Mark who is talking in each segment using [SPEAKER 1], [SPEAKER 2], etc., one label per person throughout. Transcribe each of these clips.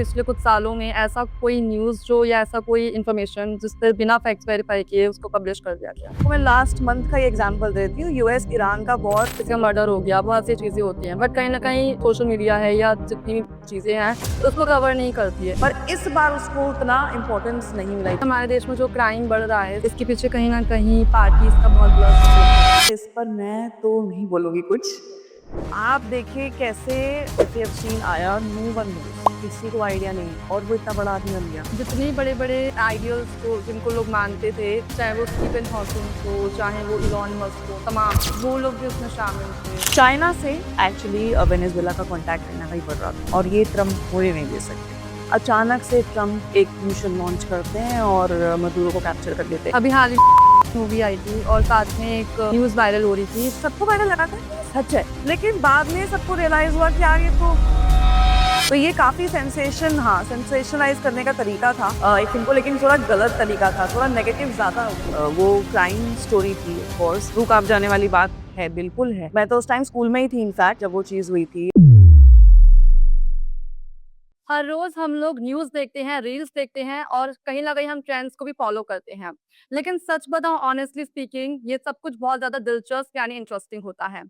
[SPEAKER 1] पिछले कुछ सालों में ऐसा कोई न्यूज़ जो या ऐसा कोई इन्फॉर्मेशन जिस पे बिना फैक्ट्स वेरीफाई किए उसको पब्लिश कर दिया गया।
[SPEAKER 2] तो मैं लास्ट मंथ का ही एग्जांपल देती हूँ, यूएस ईरान का वॉर।
[SPEAKER 1] किसी का मर्डर हो गया, बहुत सी चीज़ें होती हैं, बट कहीं ना कहीं सोशल मीडिया है या जितनी भी चीज़ें हैं उसको कवर नहीं करती है।
[SPEAKER 2] पर इस बार उसको उतना इम्पोर्टेंस नहीं मिला।
[SPEAKER 1] हमारे देश में जो क्राइम बढ़ रहा है इसके पीछे कहीं ना कहीं पार्टीज का बहुत बड़ा रोल है।
[SPEAKER 2] इस पर मैं तो नहीं बोलूँगी कुछ। आप देखिए कैसे सीन आया, नो वन नोस, किसी को आइडिया नहीं, और वो इतना बड़ा आदमी बन गया।
[SPEAKER 1] जितने बड़े बड़े आइडियल्स को जिनको लोग मानते थे, चाहे वो स्टीफन हॉकिंग हो, चाहे वो इलॉन मस्क हो, तमाम वो लोग भी उसमें शामिल थे।
[SPEAKER 2] चाइना से एक्चुअली वेनेजुएला का कांटेक्ट करना ही पड़ रहा था, और ये ट्रम्प होने नहीं दे सकते। अचानक से ट्रम्प एक मिशन लॉन्च करते हैं और मदुरो को कैप्चर कर लेते हैं।
[SPEAKER 1] अभी हाल ही मूवी आई थी और साथ में एक न्यूज़ वायरल हो रही थी।
[SPEAKER 2] सबको वायरल लगा था सच है, लेकिन बाद में सबको रियलाइज हुआ कि यार ये तो ये काफी सेंसेशनलाइज करने का तरीका था एक फिल्म को, लेकिन थोड़ा गलत तरीका था, थोड़ा नेगेटिव ज्यादा। वो क्राइम स्टोरी थी, ऑफ कोर्स रूह कांप जाने वाली बात है, बिल्कुल है। मैं तो उस टाइम स्कूल में ही थी इनफैक्ट जब वो चीज हुई थी।
[SPEAKER 1] हर रोज हम लोग न्यूज़ देखते हैं, रील्स देखते हैं और कहीं ना कहीं हम ट्रेंड्स को भी फॉलो करते हैं। लेकिन सच बताऊं, ऑनेस्टली स्पीकिंग, ये सब कुछ बहुत ज्यादा दिलचस्प यानी इंटरेस्टिंग होता है।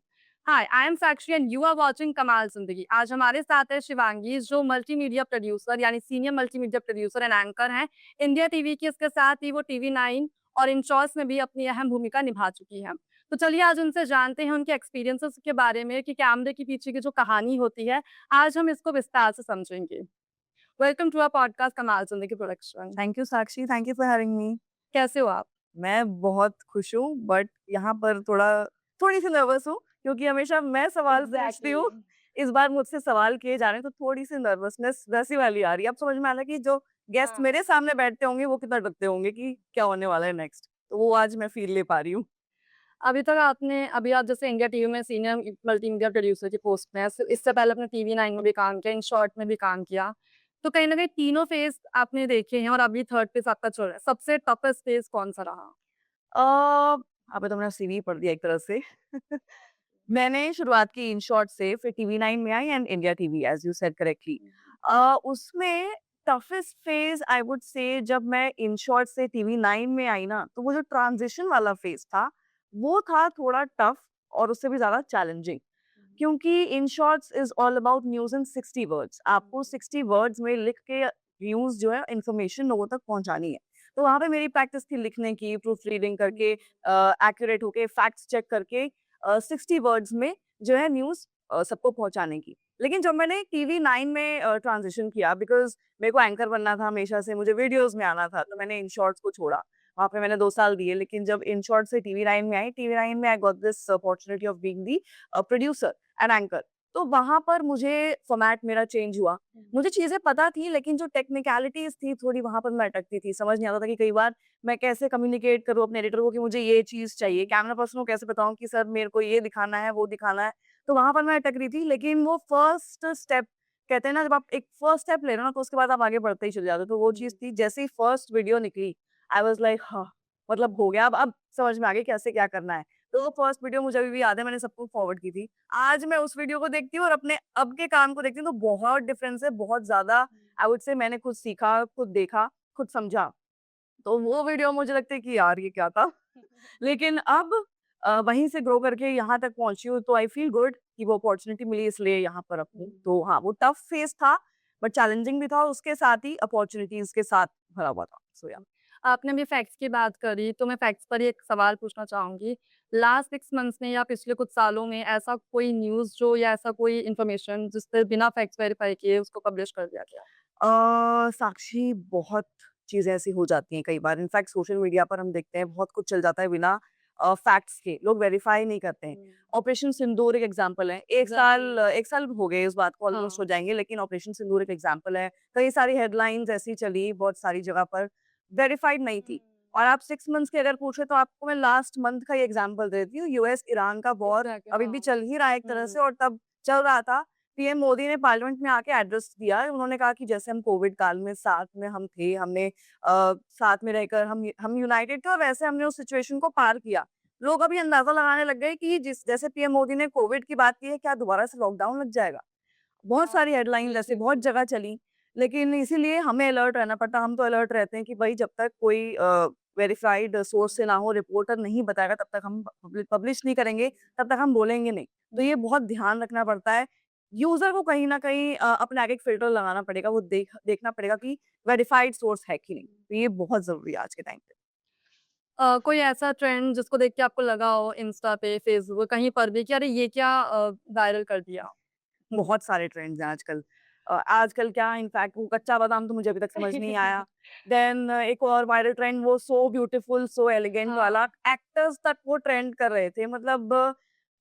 [SPEAKER 1] Hi, I am Sakshi and you are watching Kamaal Zindagi. आज हमारे साथ है शिवांगी, जो मल्टीमीडिया प्रोड्यूसर यानी senior multimedia producer and anchor हैं इंडिया टीवी की। इसके साथ ही वो टीवी 9 और इन शॉर्ट्स में भी अपनी अहम भूमिका निभा चुकी हैं। तो चलिए आज उनसे जानते हैं उनके एक्सपीरियंसेस के बारे में कि कैमरे के पीछे की जो कहानी होती है, आज हम इसको विस्तार से समझेंगे। वेलकम टू आवर पॉडकास्ट कमाल जिंदगी production.
[SPEAKER 2] Thank you Sakshi, thank you for having me.
[SPEAKER 1] कैसे हो आप?
[SPEAKER 2] मैं बहुत खुश हूँ, बट यहाँ पर थोड़ी सी नर्वस हूँ, क्योंकि हमेशा मैं सवाल पूछती हूँ। इस बार मुझसे सवाल किए जा रहे हैं, तो थोड़ी सी नर्वसनेस वैसी वाली आ रही है। अब समझ में आ रहा है कि जो गेस्ट
[SPEAKER 1] हाँ।
[SPEAKER 2] मेरे सामने बैठते होंगे वो कितना डरते होंगे कि क्या होने वाला है नेक्स्ट, तो वो आज मैं फील ले पा रही हूँ।
[SPEAKER 1] अभी आप जैसे इंडिया टीवी में सीनियर मल्टीमीडिया प्रोड्यूसर की पोस्ट में हैं, इससे पहले आपने टीवी 9 में भी काम किया, इन शॉर्ट में भी काम किया। तो कहीं ना कहीं तीनों फेज आपने देखे हैं और अभी थर्ड फेज आपका चल रहा है। सबसे टफेस्ट फेज कौन सा रहा?
[SPEAKER 2] आपने तो मेरा सीवी पढ़ दिया एक तरह से। मैंने शुरुआत की इन शॉर्ट से, फिर टीवी 9 में आई and India TV, as you said correctly. उसमें toughest phase I would say, जब मैं इन शॉर्ट से टीवी 9 में आई ना, तो वो जो ट्रांजिशन वाला फेज था वो था थोड़ा टफ और उससे भी ज्यादा चैलेंजिंग, क्योंकि in shorts is all about news in 60 words. आपको 60 वर्ड्स में लिख के न्यूज जो है, इंफॉर्मेशन लोगों तक पहुंचानी है। तो वहां पे मेरी प्रैक्टिस थी लिखने की, प्रूफ रीडिंग करके, एक्यूरेट होके, फैक्ट्स चेक करके 60 वर्ड्स में जो है न्यूज सबको पहुंचाने की। लेकिन जब मैंने टीवी 9 में ट्रांजिशन किया, बिकॉज मेरे को एंकर बनना था हमेशा से, मुझे वीडियोस में आना था, तो मैंने इन शॉर्ट्स को छोड़ा। वहाँ पे मैंने 2 साल दिए, लेकिन जब इन शॉर्ट से टीवी 9 में आई, टीवी 9 में I got this opportunity of being the producer and anchor. तो वहां पर मुझे फॉर्मेट मेरा चेंज हुआ। मुझे चीजें पता थी, लेकिन जो टेक्निकलिटीज थी थोड़ी, वहां पर मैं अटकती थी। समझ नहीं आता था कि कई बार मैं कैसे कम्युनिकेट करूँ अपने एडिटर को कि मुझे ये चीज चाहिए, कैमरा पर्सन को कैसे बताऊं कि सर मेरे को ये दिखाना है, वो दिखाना है। तो वहां पर मैं अटक रही थी। लेकिन वो फर्स्ट स्टेप, कहते हैं ना, जब आप एक फर्स्ट स्टेप ले रहे हो ना, तो उसके बाद आप आगे बढ़ते ही चले जाते हो। तो वो चीज थी, जैसे ही फर्स्ट वीडियो निकली, आई वाज लाइक हाँ, मतलब हो गया, अब समझ में आ गया कैसे क्या करना है। तो वो फर्स्ट वीडियो मुझे अभी भी याद है, मैंने सबको फॉरवर्ड की थी। आज मैं उस वीडियो को देखती हूँ और अपने अब के काम को देखती हूँ, तो बहुत डिफरेंस है, बहुत ज्यादा। आई वुड से मैंने खुद सीखा, खुद देखा, खुद समझा। तो वो वीडियो मुझे लगता है कि यार ये क्या था। लेकिन अब वहीं से ग्रो करके यहाँ तक पहुंची हूँ, तो आई फील गुड कि वो अपॉर्चुनिटी मिली, इसलिए यहाँ पर अब हूँ। तो हाँ, वो टफ फेज था, बट चैलेंजिंग भी था, और उसके साथ ही अपॉर्चुनिटीज के साथ भरा हुआ था। सो या
[SPEAKER 1] आपने अभी फैक्ट्स की बात करी, तो मैं फैक्ट्स पर ही एक सवाल पूछना चाहूंगी। लास्ट 6 मंथ्स में या पिछले कुछ सालों में ऐसा कोई न्यूज़ जो या ऐसा कोई इन्फॉर्मेशन जिस पे बिना फैक्ट्स वेरीफाई किए उसको पब्लिश कर दिया गया?
[SPEAKER 2] साक्षी, बहुत चीज़ें ऐसी हो जाती हैं कई बार। इनफैक्ट सोशल मीडिया पर हम देखते हैं बहुत कुछ चल जाता है बिना फैक्ट्स के, लोग वेरीफाई नहीं करते हैं। ऑपरेशन सिंदूर एक एग्जांपल है। एक साल हो गए इस बात को, ऑलमोस्ट हो जाएंगे, लेकिन ऑपरेशन सिंदूर एक एग्जांपल है। कई सारी हेडलाइंस ऐसी चली, बहुत सारी जगह पर वेरीफाइड नहीं थी। और आप 6 मंथ्स की अगर पूछे, तो आपको मैं लास्ट मंथ का ही एग्जांपल देती हूँ। यूएस ईरान का वॉर अभी भी चल ही रहा है एक तरह से, और तब चल रहा था। पीएम मोदी ने पार्लियामेंट में आके एड्रेस दिया। उन्होंने कहा कि जैसे हम कोविड काल में साथ में हम थे, हमने साथ में रहकर हम यूनाइटेड थे, और वैसे हमने उस सिचुएशन को पार किया। लोग अभी अंदाजा लगाने लग गए कि जिस जैसे पीएम मोदी ने कोविड की बात की है, क्या दोबारा से लॉकडाउन लग जाएगा। बहुत सारी हेडलाइन ऐसे बहुत जगह चली। लेकिन इसीलिए हमें अलर्ट रहना पड़ता है। हम तो अलर्ट रहते हैं कि भाई जब तक कोई वेरिफाइड सोर्स से ना हो, रिपोर्टर नहीं बताएगा, तब तक हम पब्लिश नहीं करेंगे, तब तक हम बोलेंगे नहीं। तो ये बहुत ध्यान रखना पड़ता है। यूज़र को कहीं न कहीं अपने आगे एक फ़िल्टर लगाना पड़ेगा, वो देखना पड़ेगा कि वेरिफाइड सोर्स है कि नहीं। तो ये बहुत ज़रूरी है आज के टाइम पे।
[SPEAKER 1] कोई ऐसा ट्रेंड जिसको देख के आपको लगा हो इंस्टा पे, फेसबुक कहीं पर भी कि अरे ये क्या वायरल कर दिया? हुँ।
[SPEAKER 2] बहुत सारे ट्रेंड्स हैं आजकल। आजकल क्या इनफैक्ट वो कच्चा बादाम तो मुझे अभी तक समझ नहीं आया। देन एक और वायरल ट्रेंड वो सो ब्यूटीफुल, सो एलिगेंट
[SPEAKER 1] हाँ।
[SPEAKER 2] वाला एक्टर्स तक वो ट्रेंड कर रहे थे। मतलब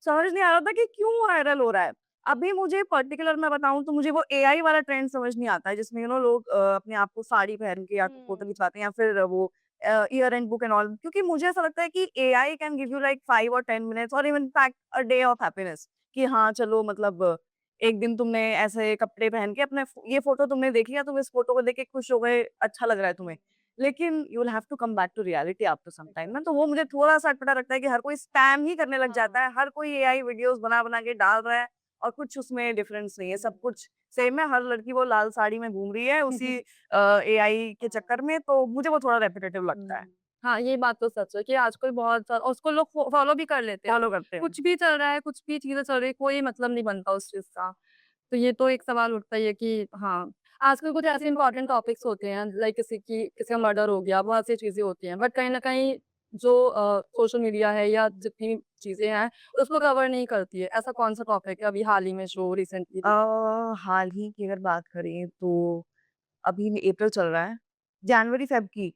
[SPEAKER 2] समझ नहीं आ रहा था कि क्यों वायरल हो रहा है। अभी मुझे पर्टिकुलर मैं बताऊँ तो मुझे वो एआई वाला ट्रेंड समझ नहीं आता है जिसमें लोग अपने आप को साड़ी पहन के या तो फ़ोटो
[SPEAKER 1] हुँ।
[SPEAKER 2] खिंचवाते हैं या फिर वो year and book and all क्योंकि मुझे ऐसा लगता है कि AI can give you like 5 और 10 मिनट्स और even in fact a day of happiness कि हाँ, चलो मतलब एक दिन तुमने ऐसे कपड़े पहन के अपने ये फ़ोटो तुमने देख लिया, तुम इस फ़ोटो को देख के खुश हो गए, अच्छा लग रहा है तुम्हें। लेकिन you will have to come back to reality after some time ना, तो वो मुझे थोड़ा-सा अटपटा लगता है कि हर कोई स्पैम ही करने लग जाता
[SPEAKER 1] हाँ।
[SPEAKER 2] है, हर कोई एआई वीडियोज़ बना-बना के डाल रहा है और कुछ उसमें डिफरेंस नहीं है, सब कुछ सेम है, हर लड़की वो लाल साड़ी में घूम रही है उसी एआई के चक्कर में, तो मुझे वो थोड़ा रेपिटेटिव लगता है।
[SPEAKER 1] हुँ। हाँ, ये बात तो सच है कि आजकल बहुत सा और उसको लोग फ़ॉलो भी कर लेते हैं।
[SPEAKER 2] फॉलो करते हैं।
[SPEAKER 1] कुछ भी चल रहा है, कुछ भी चीज़ें चल रही है, कोई मतलब नहीं बनता उस चीज़ का। तो ये तो एक सवाल उठता ही है कि हाँ, आजकल कुछ ऐसे इम्पोर्टेंट टॉपिक्स होते हैं लाइक किसी का मर्डर हो गया, बहुत सी चीज़ें होती हैं। बट कहीं न कहीं जो सोशल मीडिया है या जितनी चीज़ें हैं, उसको कवर नहीं करती है। ऐसा कौन-सा टॉपिक है अभी हाल ही में जो रिसेंटली
[SPEAKER 2] अ, हाल ही की अगर बात करें तो अभी अप्रैल चल रहा है, जनवरी फ़ेब की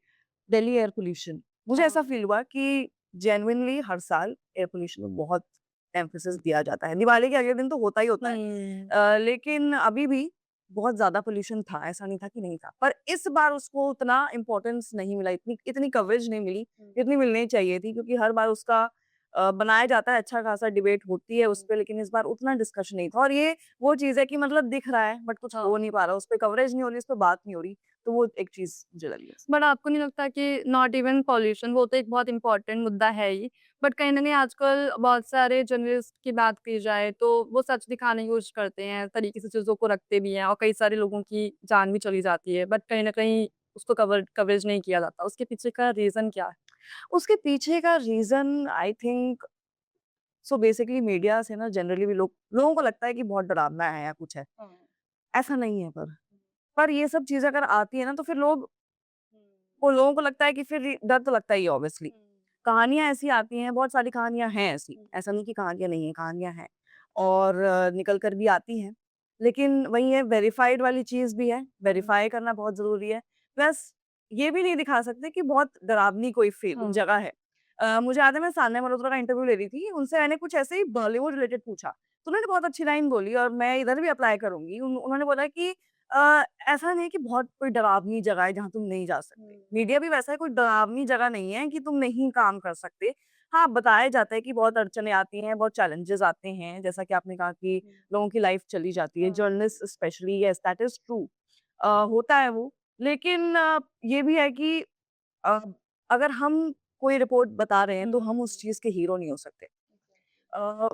[SPEAKER 2] दिल्ली एयर पॉल्यूशन। मुझे ऐसा
[SPEAKER 1] हाँ।
[SPEAKER 2] फ़ील हुआ कि जेनुइनली हर साल एयर पॉल्यूशन में बहुत एम्फेसिस दिया जाता है। दिवाली के अगले दिन तो होता ही होता है।
[SPEAKER 1] हुँ।
[SPEAKER 2] लेकिन अभी भी बहुत ज़्यादा पॉल्यूशन था, ऐसा नहीं था कि नहीं था। पर इस बार उसको उतना इम्पोर्टेंस नहीं मिला, इतनी इतनी कवरेज नहीं मिली, जितनी मिलनी चाहिए थी क्योंकि हर बार उसका बनाया जाता है, अच्छा खासा डिबेट होती है उस पे, लेकिन इस बार उतना डिस्कशन नहीं था और ये वो चीज़ है कि मतलब दिख रहा है बट कुछ हो
[SPEAKER 1] हाँ।
[SPEAKER 2] नहीं पा रहा, उस पे कवरेज नहीं हो रही, उस पे बात नहीं हो रही, तो वो एक चीज़ मुझे लगी बस।
[SPEAKER 1] बट आपको नहीं लगता कि नॉट इवन पॉल्यूशन वो तो एक बहुत इम्पोर्टेंट मुद्दा है ही, बट कहीं न कहीं आजकल बहुत सारे जर्नलिस्ट की बात की जाए तो वो सच दिखाने की कोशिश करते हैं, तरीके से चीज़ों को रखते भी हैं और कई सारे लोगों की जान भी चली जाती है, बट कहीं न कहीं उसको कवरेज नहीं किया जाता। उसके पीछे का रीज़न क्या है?
[SPEAKER 2] उसके पीछे का reason I think so basically media से ना जनरली भी लोगों को लगता है कि बहुत डरावना है या कुछ है,
[SPEAKER 1] हाँ।
[SPEAKER 2] ऐसा नहीं है पर ये सब चीज़ें अगर आती है ना तो फिर लोगों को लगता है कि फिर डर तो लगता ही है ऑब्वियसली। कहानियाँ ऐसी आती हैं, बहुत सारी कहानियाँ हैं ऐसी, ऐसा नहीं कि कहानियाँ नहीं हैं, कहानियाँ हैं और निकल कर भी आती हैं। लेकिन वही है वेरिफाइड वाली चीज़ भी है, वेरीफाई करना बहुत ज़रूरी है। प्लस ये भी नहीं दिखा सकते कि बहुत डरावनी कोई
[SPEAKER 1] हाँ।
[SPEAKER 2] जगह है। मुझे याद है मैं सान्या मल्होत्रा का इंटरव्यू ले रही थी, उनसे मैंने कुछ ऐसे ही बॉलीवुड रिलेटेड पूछा, तो उन्होंने बहुत अच्छी लाइन बोली और मैं इधर भी अप्लाई करूँगी। उन्होंने बोला कि ऐसा नहीं है कि बहुत कोई डरावनी जगह है जहाँ तुम नहीं जा सकते। मीडिया भी वैसा है कोई डरावनी जगह नहीं है कि तुम नहीं काम कर सकते। हाँ, बताया जाता है कि बहुत अड़चनें आती हैं, बहुत चैलेंजेज़ आते हैं, जैसा कि आपने कहा कि लोगों की लाइफ़ चली जाती है,
[SPEAKER 1] हाँ।
[SPEAKER 2] Journalist specially yes that is true होता है वो। लेकिन ये भी है कि अ, अगर हम कोई रिपोर्ट बता रहे हैं, तो हम उस चीज़ के हीरो नहीं हो सकते।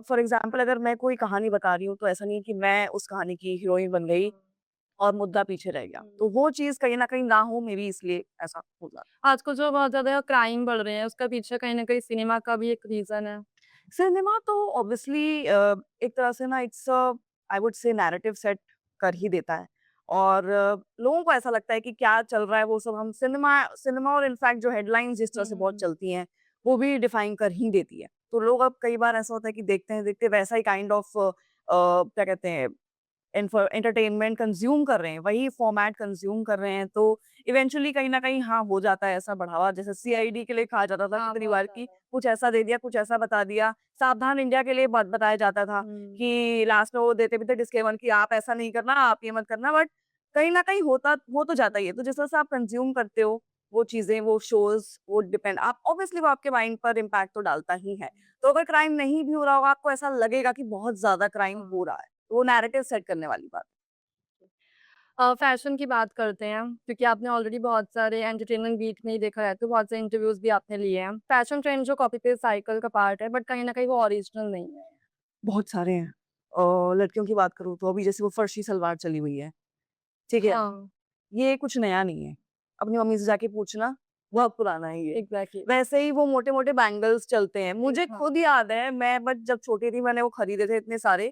[SPEAKER 2] फॉर एग्ज़ाम्पल अगर मैं कोई कहानी बता रही हूँ, तो ऐसा नहीं है कि मैं उस कहानी की हीरोइन बन गई और मुद्दा पीछे रह गया। तो वो चीज़ कहीं न कहीं ना हो मेरी इसलिए ऐसा हो जाता है।
[SPEAKER 1] आजकल जो बहुत ज़्यादा क्राइम बढ़ रहे हैं, उसका पीछे कहीं न कहीं सिनेमा का भी एक रीज़न है।
[SPEAKER 2] सिनेमा तो ऑब्वियसली एक तरह से ना इट्स आई वुड से नैरेटिव सेट कर ही देता है और लोगों को ऐसा लगता है कि क्या चल रहा है वो सब हम सिनेमा सिनेमा और इनफैक्ट जो हेडलाइंस जिस तरह से बहुत चलती हैं, वो भी डिफाइन कर ही देती है। तो लोग अब कई बार ऐसा होता है कि देखते हैं, देखते वैसा ही काइंड ऑफ क्या कहते हैं एंटरटेनमेंट कंज़्यूम कर रहे हैं, वही फॉर्मेट कंज़्यूम कर रहे हैं, तो इवेंचुअली कहीं न कहीं हाँ, हो जाता है ऐसा बढ़ावा। जैसे सीआईडी के लिए कहा जाता था
[SPEAKER 1] हाँ,
[SPEAKER 2] कितनी
[SPEAKER 1] बहुत
[SPEAKER 2] बार कि
[SPEAKER 1] ज़्यादा।
[SPEAKER 2] कुछ ऐसा दे दिया, कुछ ऐसा बता दिया। सावधान इंडिया के लिए बताया जाता था
[SPEAKER 1] हुँ।
[SPEAKER 2] कि लास्ट में वो देते भी थे डिस्क्लेमर कि आप ऐसा नहीं करना, आप ये मत करना, बट कहीं न कहीं हो तो जाता ही है। तो जिस तरह से आप कंज़्यूम करते हो, वो चीज़ें, वो शोज़, वो डिपेंड आप ऑब्वियसली वो आपके माइंड पर इम्पैक्ट तो डालता ही है। तो अगर क्राइम नहीं भी हो रहा होगा, आपको ऐसा लगेगा कि बहुत ज़्यादा क्राइम
[SPEAKER 1] हाँ।
[SPEAKER 2] हो रहा है। तो वो नैरेटिव सेट करने वाली बात है।
[SPEAKER 1] फैशन की बात करते हैं क्योंकि आपने ऑलरेडी बहुत सारे एंटरटेनमेंट वीक में ही देखा है तो बहुत से इंटरव्यूज़ भी आपने लिए हैं। फैशन ट्रेंड जो कॉपी पेस्ट साइकिल का पार्ट है बट कहीं न कहीं वो ओरिजिनल नहीं है।
[SPEAKER 2] बहुत सारे हैं। लड़कियों की बात करूँ तो अभी जैसे वो फर्शी सलवार चली हुई है, ठीक है?
[SPEAKER 1] हाँ,
[SPEAKER 2] ये कुछ नया नहीं है। अपनी मम्मी से जाके पूछना, बहुत पुराना है ये।
[SPEAKER 1] एग्ज़ैक्टली।
[SPEAKER 2] वैसे ही वो मोटे-मोटे बैंगल्स चलते हैं। मुझे
[SPEAKER 1] हाँ,
[SPEAKER 2] खुद याद है, मैं बट जब छोटी थी मैंने वो खरीदे थे इतने सारे,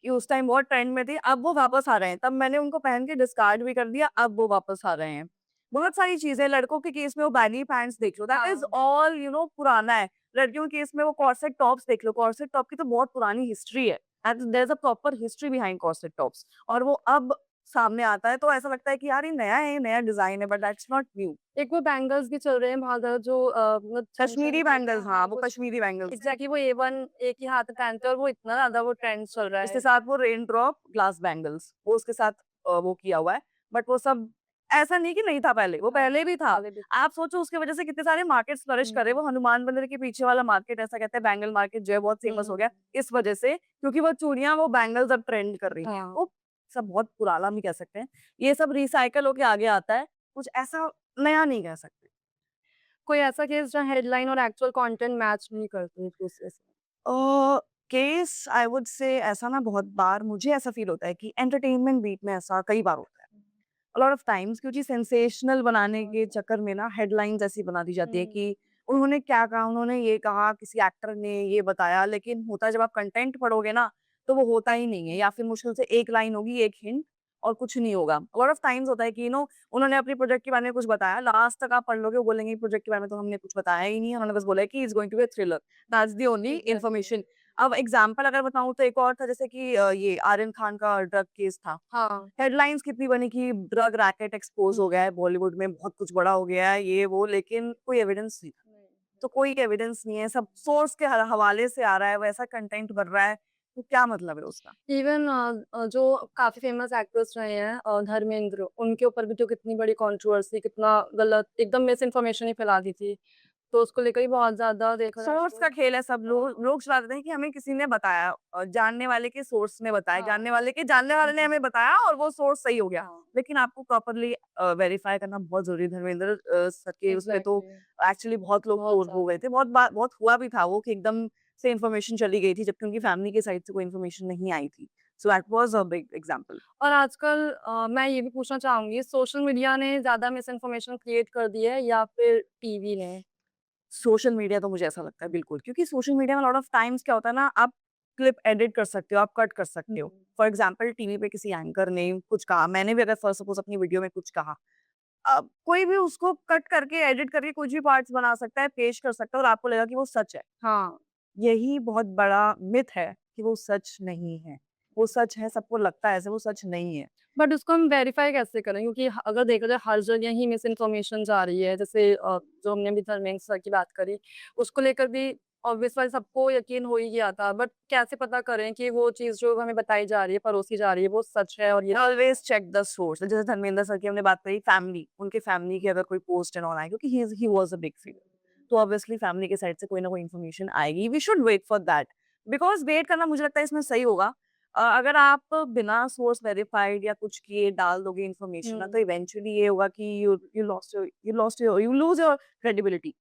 [SPEAKER 2] कि उस टाइम बहुत ट्रेंड में थे, अब वो वापस आ रहे हैं। तब मैंने उनको पहन के डिस्कार्ड भी कर दिया, अब वो वापस आ रहे हैं। बहुत सारी चीज़ें, लड़कों के केस में वो बैगी पैंट्स देख लो, दैट इज़
[SPEAKER 1] हाँ।
[SPEAKER 2] ऑल पुराना है। लड़कियों के केस में वो कॉर्सेट टॉप्स देख लो, कॉर्सेट टॉप की तो बहुत पुरानी हिस्ट्री है, and there is a proper history behind corset tops, और वो अब सामने आता है, तो ऐसा लगता है कि यार ये नया है, ये नया डिज़ाइन है, बट दैट्स नॉट न्यू।
[SPEAKER 1] एक वो बैंगल्स भी चल रहे हैं बहुत ज़्यादा जो मतलब
[SPEAKER 2] कश्मीरी
[SPEAKER 1] फंक्शन होते हैं,
[SPEAKER 2] बैंगल्स, हाँ,
[SPEAKER 1] हाँ,
[SPEAKER 2] वो
[SPEAKER 1] वो
[SPEAKER 2] कश्मीरी बैंगल्स हैं।
[SPEAKER 1] एग्ज़ैक्टली वो A1 एक ही हाथ में पहनते हैं और वो इतना ज़्यादा वो ट्रेंड चल रहा
[SPEAKER 2] उसके
[SPEAKER 1] है।
[SPEAKER 2] साथ वो रेन ड्रॉप ग्लास बैंगल्स, वो उसके साथ वो किया हुआ है, बट वो सब ऐसा नहीं कि नहीं था पहले, वो
[SPEAKER 1] हाँ,
[SPEAKER 2] पहले भी था।
[SPEAKER 1] वाले भी
[SPEAKER 2] आप सोचो उसकी वजह से कितने सारे मार्केट्स फ्लरिश कर रहे हैं, वो
[SPEAKER 1] हुँ,
[SPEAKER 2] हनुमान मंदिर के पीछे वाला मार्केट, ऐसा कहते हैं बैंगल मार्केट जो है बहुत फेमस हो
[SPEAKER 1] हुँ,
[SPEAKER 2] गया, इस वजह से, क्योंकि वो चूड़ियाँ, वो बैंगल्स अब ट्रेंड कर रही हैं।
[SPEAKER 1] हाँ।
[SPEAKER 2] वो सब बहुत पुराना भी कह सकते हैं। ये सब रिसाइकिल होके आगे आता है, कुछ ऐसा नया नहीं कह सकते।
[SPEAKER 1] कोई ऐसा केस जहाँ हेडलाइन और एक्चुअल कंटेंट मैच नहीं करते एक-दूसरे से?
[SPEAKER 2] केस आई वुड से ऐसा ना बहुत बार मुझे ऐसा फ़ील होता है कि एंटरटेनमेंट बीट में ऐसा कई बार होता है। अ लॉट ऑफ टाइम्स, क्योंकि सेंसेशनल बनाने के चक्कर में ना हेडलाइन्स ऐसी बना दी जाती है
[SPEAKER 1] हुँ,
[SPEAKER 2] कि उन्होंने क्या कहा, उन्होंने ये कहा, किसी एक्टर ने ये बताया, लेकिन होता है जब आप कंटेंट पढ़ोगे ना, तो वो होता ही नहीं है, या फिर मुश्किल से एक लाइन होगी, एक हिंट, और कुछ नहीं होगा। अ लॉट ऑफ टाइम्स होता है कि उन्होंने अपने प्रोजेक्ट के बारे में कुछ बताया, लास्ट तक आप पढ़ लोगे, वो बोलेंगे प्रोजेक्ट के बारे में तो हमने कुछ बताया ही नहीं है, उन्होंने बस बोला है कि it's going to be a thriller, that's the only
[SPEAKER 1] exactly.
[SPEAKER 2] Information. अब एग्जाम्पल अगर बताऊँ तो एक और था, जैसे कि ये आर्यन खान का ड्रग केस था।
[SPEAKER 1] हाँ,
[SPEAKER 2] हेडलाइन्स कितनी बनी कि ड्रग रैकेट एक्सपोज़ हो गया है बॉलीवुड में, बहुत कुछ बड़ा हो गया है, ये वो, लेकिन कोई एविडेंस नहीं था। तो कोई एविडेंस नहीं है, सब सोर्स के ह हवाले से आ रहा है, वैसा कंटेंट बन रहा है, तो क्या मतलब है उसका?
[SPEAKER 1] इवन जो काफ़ी फेमस एक्टर्स रहे हैं धर्मेंद्र, उनके ऊपर भी तो कितनी बड़ी कंट्रोवर्सी, कितना गलत एकदम मिस इन्फॉर्मेशन ही फैला दी थी। तो उसको लेकर ही बहुत ज़्यादा देखा जाए
[SPEAKER 2] सोर्स का
[SPEAKER 1] तो
[SPEAKER 2] खेल है, सब
[SPEAKER 1] हाँ,
[SPEAKER 2] लोग चला देते हैं कि हमें किसी ने बताया, जानने वाले के सोर्स ने बताया,
[SPEAKER 1] हाँ।
[SPEAKER 2] जानने वाले ने हमें बताया और वो सोर्स सही हो गया।
[SPEAKER 1] हाँ,
[SPEAKER 2] लेकिन आपको प्रॉपर्ली वेरीफाई करना बहुत ज़रूरी है। धर्मेंद्र सर के उसपे तो
[SPEAKER 1] एग्ज़ैक्टली
[SPEAKER 2] एक्चुअली बहुत लोग
[SPEAKER 1] बहुत
[SPEAKER 2] ट्रोल हो गए
[SPEAKER 1] ज़्यादा।
[SPEAKER 2] थे। बहुत हुआ भी था वो कि एकदम से इन्फॉर्मेशन चली गई थी, जबकि उनकी फैमिली की साइड से कोई इन्फॉर्मेशन नहीं आई थी। So that was a big example.
[SPEAKER 1] और आजकल मैं ये भी पूछना चाहूँगी सोशल मीडिया ने ज़्यादा मिस इन्फॉर्मेशन क्रिएट कर दी है या फिर टीवी ने?
[SPEAKER 2] सोशल मीडिया तो मुझे ऐसा लगता है बिल्कुल, क्योंकि सोशल मीडिया में लॉट ऑफ टाइम्स क्या होता है ना, आप क्लिप एडिट कर सकते हो, आप कट कर
[SPEAKER 1] हुँ,
[SPEAKER 2] सकते हो। फॉर एग्जांपल टीवी पे किसी एंकर ने कुछ कहा, मैंने भी अगर फॉर सपोज़ अपनी वीडियो में कुछ कहा, कोई भी उसको कट करके, एडिट करके कुछ भी पार्ट्स बना सकता है, पेश कर सकता है, और आपको लगेगा कि वो सच है।
[SPEAKER 1] हाँ।
[SPEAKER 2] यही बहुत बड़ा मिथ है कि वो सच नहीं है। वो सच है, सबको लगता है ऐसे, वो सच नहीं है।
[SPEAKER 1] बट उसको हम वेरीफ़ाई कैसे करें? क्योंकि अगर देखा जाए हर जगह ही मिस इन्फॉर्मेशन जा रही है। जैसे जो हमने अभी धर्मेंद्र सर की बात करी, उसको लेकर भी ऑब्वियसली सबको यकीन हो ही गया था। बट कैसे पता करें कि वो चीज़ जो हमें बताई जा रही है, परोसी जा रही है, वो सच है और ये
[SPEAKER 2] ऑलवेज़ चेक द सोर्स। जैसे धर्मेंद्र सर की हमने बात करी, फैमिली, उनके फैमिली की अगर कोई पोस्ट एंड ऑल आए, क्योंकि he was a big figure, तो ऑब्वियसली फैमिली के साइड से कोई ना कोई इन्फॉर्मेशन आएगी। We should wait for that, because wait करना मुझे लगता है इसमें सही होगा। अगर आप बिना सोर्स वेरिफाइड या कुछ किए डाल दोगे इन्फॉर्मेशन ना, तो
[SPEAKER 1] हुँ।
[SPEAKER 2] इवेंचुअली ये होगा कि यू लूज़ योर क्रेडिबिलिटी।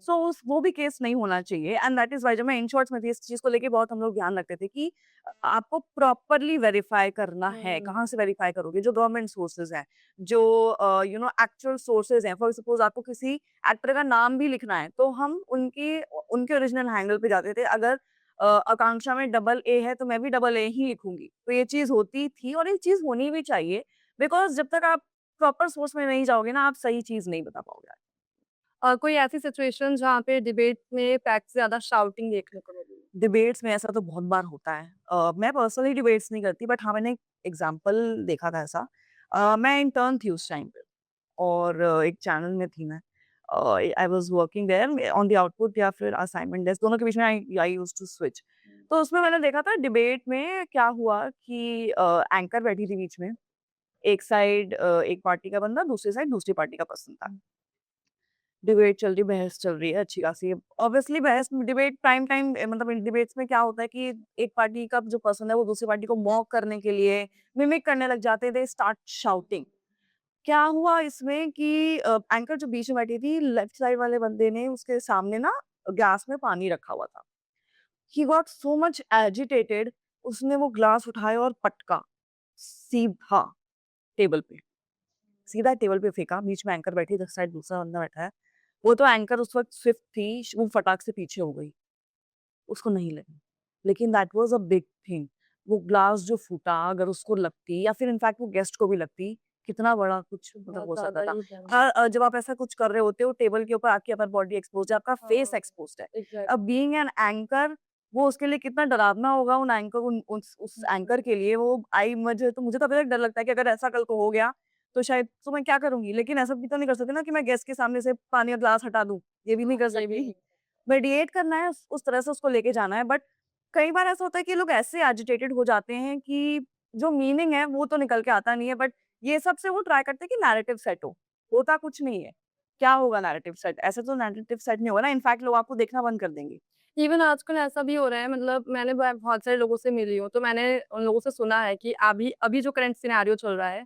[SPEAKER 2] सो उस वो भी केस नहीं होना चाहिए, एंड दैट इज़ व्हाई जब मैं इन शॉर्ट्स में थी, इस चीज़ को लेके बहुत हम लोग ध्यान रखते थे कि आपको प्रॉपर्ली वेरीफाई करना है।
[SPEAKER 1] हुँ।
[SPEAKER 2] कहाँ से वेरीफाई करोगे? जो गवर्नमेंट सोर्सेज़ हैं, जो एक्चुअल सोर्सेज़ हैं। फॉर सपोज़ आपको किसी एक्टर का नाम भी लिखना है, तो हम उनके ओरिजिनल हैंडल पे जाते थे। अगर आकांक्षा में डबल ए है, तो मैं भी डबल ए ही लिखूँगी। तो ये चीज़ होती थी, और ये चीज़ होनी भी चाहिए, बिकॉज़ जब तक आप प्रॉपर सोर्स में नहीं जाओगे ना, आप सही चीज़ नहीं बता पाओगे।
[SPEAKER 1] कोई ऐसी सिचुएशन जहाँ पे डिबेट में फैक्ट से ज़्यादा शाउटिंग देखने को मिली?
[SPEAKER 2] डिबेट्स में ऐसा तो बहुत बार होता है। मैं पर्सनली डिबेट्स नहीं करती, बट हाँ, मैंने एक एग्ज़ाम्पल देखा था ऐसा। मैं इंटर्न थी उस टाइम पे, और एक चैनल में थी मैं। I was working there on the output या फिर असाइनमेंट डेस्क, दोनों के बीच में I I used to switch. तो उसमें मैंने देखा था डिबेट में क्या हुआ कि एंकर बैठी थी बीच में। एक साइड एक पार्टी का बंदा, दूसरी साइड दूसरी पार्टी का पर्सन था। डिबेट चल रही, बहस चल रही है अच्छी खासी। ऑब्वियसली बहस डिबेट प्राइम टाइम, मतलब इन डिबेट्स में क्या होता है कि एक पार्टी का जो पर्सन है वो दूसरी पार्टी को मॉक करने के लिए मिमिक करने लग जाते हैं, दे स्टार्ट शाउटिंग। क्या हुआ इसमें कि एंकर जो बीच में बैठी थी, लेफ्ट साइड वाले बंदे ने उसके सामने ना ग्लास में पानी रखा हुआ था। He got so much agitated, उसने वो ग्लास उठाया और पटका सीधा टेबल पे। सीधा टेबल पे फेंका, बीच में एंकर बैठी, इधर साइड दूसरा बंदा बैठा है। वो तो एंकर उस वक़्त स्विफ्ट थी, वो फटाक से पीछे हो गई, उसको नहीं लगी। लेकिन that was a big thing. वो ग्लास जो फूटा, अगर उसको लगती या फिर इनफैक्ट वो गेस्ट को भी लगती, कितना बड़ा कुछ मतलब
[SPEAKER 1] बहुत
[SPEAKER 2] हो सकता
[SPEAKER 1] ज़्यादा
[SPEAKER 2] था।
[SPEAKER 1] ही डैमेज।
[SPEAKER 2] जब आप ऐसा कुछ कर रहे होते हो, टेबल के ऊपर आपकी अपर बॉडी एक्सपोज़्ड है, आपका फेस
[SPEAKER 1] हाँ,
[SPEAKER 2] एक्सपोज़्ड है। अब
[SPEAKER 1] एग्ज़ैक्टली।
[SPEAKER 2] बीइंग एन एंकर, वो उसके लिए कितना डरावना होगा उन एंकर उन उस एंकर के लिए। वो आई मुझे तो अभी तक डर लगता है कि अगर ऐसा कल को हो गया, तो शायद तो मैं क्या करूँगी? लेकिन ऐसा भी तो नहीं कर सकती ना कि मैं गेस्ट के सामने से पानी का ग्लास हटा दूँ, ये भी नहीं कर
[SPEAKER 1] ये भी
[SPEAKER 2] सकती।
[SPEAKER 1] नहीं।
[SPEAKER 2] मेडिएट करना है, उस तरह से उसको लेके जाना है, बट कई बार ऐसा होता है कि लोग ऐसे एजिटेटेड हो जाते हैं कि जो मीनिंग है वो तो निकल के आता नहीं है, बट ये सब से वो ट्राई करते हैं कि नैरेटिव सेट हो। होता कुछ नहीं है। क्या होगा नैरेटिव सेट? ऐसे तो नैरेटिव सेट नहीं होगा ना, इनफैक्ट लोग आपको देखना बंद कर देंगे।
[SPEAKER 1] इवन आजकल ऐसा भी हो रहा है, मतलब मैंने बहुत सारे लोगों से मिली हूँ, तो मैंने उन लोगों से सुना है कि अभी अभी जो करंट सिनेरियो चल रहा है,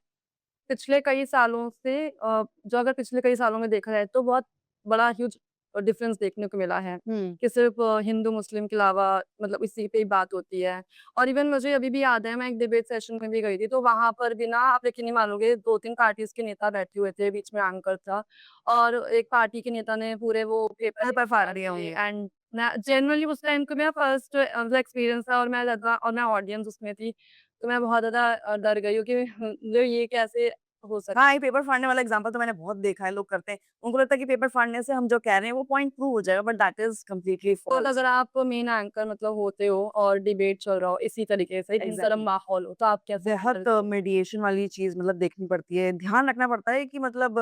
[SPEAKER 1] पिछले कई सालों से जो अगर पिछले कई सालों में देखा जाए तो बहुत बड़ा ह्यूज डिफरेंस देखने को मिला है,
[SPEAKER 2] हुँ।
[SPEAKER 1] कि सिर्फ़ हिंदू-मुस्लिम के अलावा मतलब इसी पे ही बात होती है। और इवन मुझे अभी भी याद है, मैं एक डिबेट सेशन में भी गई थी, तो वहाँ पर भी ना आप यकीन नहीं मानोगे, 2-3 पार्टीज़ के नेता बैठे हुए थे, बीच में एंकर था और एक पार्टी के नेता ने पूरे वो पेपर
[SPEAKER 2] पेपर फाड़
[SPEAKER 1] निकाल
[SPEAKER 2] दिए
[SPEAKER 1] दिए
[SPEAKER 2] होंगे।
[SPEAKER 1] एंड ना जनरली उस टाइम को मेरा फर्स्ट मतलब एक्सपीरियंस था और मैं लगा और मैं ऑडियंस उसमें थी, तो मैं बहुत ज़्यादा डर गई हूँ कि मतलब ये कैसे हो सकता
[SPEAKER 2] हाँ, ये पेपर फाड़ने वाला एग्ज़ाम्पल तो मैंने बहुत देखा है, लोग करते हैं। उनको लगता है कि पेपर फाड़ने से हम जो कह रहे हैं वो पॉइंट प्रूव हो जाएगा, बट दैट इज़ कंप्लीटली
[SPEAKER 1] तो
[SPEAKER 2] फॉल्स।
[SPEAKER 1] अगर आप मेन एंकर मतलब होते हो और डिबेट चल रहा हो इसी तरीके से, जिस तरह
[SPEAKER 2] एग्ज़ैक्टली।
[SPEAKER 1] माहौल हो, तो आप कैसे हैंडल
[SPEAKER 2] बहुत
[SPEAKER 1] करोगे?
[SPEAKER 2] मेडिएशन वाली चीज़ मतलब देखनी पड़ती है, ध्यान रखना पड़ता है कि मतलब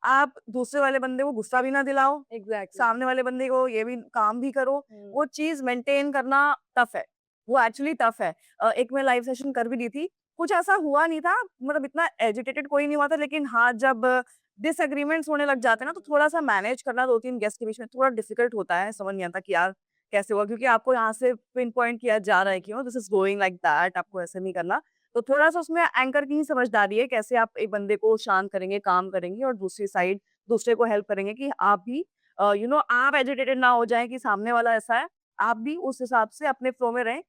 [SPEAKER 2] आप दूसरे वाले बंदे को गुस्सा भी ना दिलाओ,
[SPEAKER 1] एग्ज़ैक्टली।
[SPEAKER 2] सामने वाले बंदे को ये भी काम भी करो,
[SPEAKER 1] हुँ।
[SPEAKER 2] वो चीज़ मेंटेन करना टफ़ है, वो एक्चुअली टफ़ है। एक मैं लाइव सेशन कर भी दी थी, कुछ ऐसा हुआ नहीं था, मतलब इतना एजिटेटेड कोई नहीं हुआ था, लेकिन हाँ, जब डिसएग्रीमेंट्स होने लग जाते हैं ना, तो थोड़ा-सा मैनेज करना 2-3 गेस्ट के बीच में थोड़ा डिफ़िकल्ट होता है, समझ नहीं आता कि यार कैसे हुआ? क्योंकि आपको यहाँ से पिन पॉइंट किया जा रहा है कि this is going like that, आपको ऐसे नहीं करना। तो थोड़ा-सा उसमें एंकर की ही समझदारी है, कैसे आप एक बंदे को शांत करेंगे, काम करेंगे और दूसरी साइड दूसरे को हेल्प करेंगे कि आप भी आप एजिटेटेड ना हो जाएँ कि सामने वाला ऐसा है, आप भी उस हिसाब से अपने फ्लो में रहें,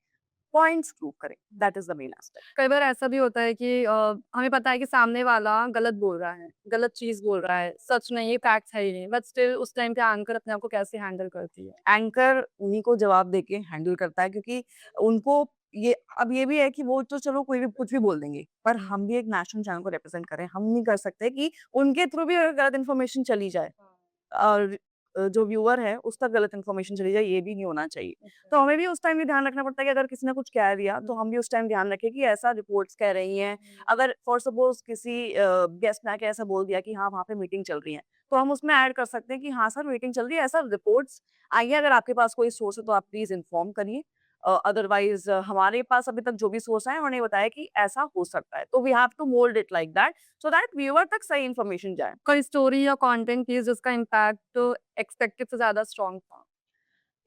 [SPEAKER 2] पॉइंट्स प्रूव करें, that is the main aspect.
[SPEAKER 1] कई बार ऐसा भी होता है कि हमें पता है कि सामने वाला गलत बोल रहा है, गलत चीज़ बोल रहा है, सच नहीं है, फैक्ट्स है ही नहीं, बट स्टिल उस टाइम पे एंकर अपने आप को कैसे हैंडल करती है?
[SPEAKER 2] एंकर उन्हीं को जवाब देके हैंडल करता है क्योंकि उनको ये अब ये भी है कि वो तो चलो कोई भी कुछ भी बोल देंगे, पर हम भी एक नेशनल चैनल को रिप्रेज़ेंट कर रहे हैं, हम नहीं कर सकते कि उनके थ्रू भी अगर गलत इन्फॉर्मेशन चली जाए
[SPEAKER 1] हाँ।
[SPEAKER 2] और जो व्यूअर है उस तक गलत इन्फॉर्मेशन चली जाए, ये भी नहीं होना चाहिए।
[SPEAKER 1] अच्छा।
[SPEAKER 2] तो हमें भी उस टाइम ये ध्यान रखना पड़ता है कि अगर किसी ने कुछ कह दिया, तो
[SPEAKER 1] हुँ,
[SPEAKER 2] हम भी उस टाइम ध्यान रखें कि ऐसा रिपोर्ट्स कह रही हैं।
[SPEAKER 1] हुँ।
[SPEAKER 2] अगर फॉर सपोज़ किसी गेस्ट ने आके ऐसा बोल दिया कि हाँ, वहाँ पे मीटिंग चल रही है, तो हम उसमें ऐड कर सकते हैं कि हाँ सर, मीटिंग चल रही है, ऐसा रिपोर्ट्स आई है, अगर आपके पास कोई सोर्स है तो आप प्लीज़ इन्फॉर्म करिए। अदरवाइज़ हमारे पास अभी तक जो भी सोर्स आए उन्होंने बताया कि ऐसा हो सकता है। तो we have to mould it like that so that viewer तक सही इन्फॉर्मेशन जाए।
[SPEAKER 1] कोई स्टोरी या कंटेंट प्लीज़ जिसका इम्पैक्ट एक्सपेक्टेड से ज़्यादा स्ट्रॉन्ग था?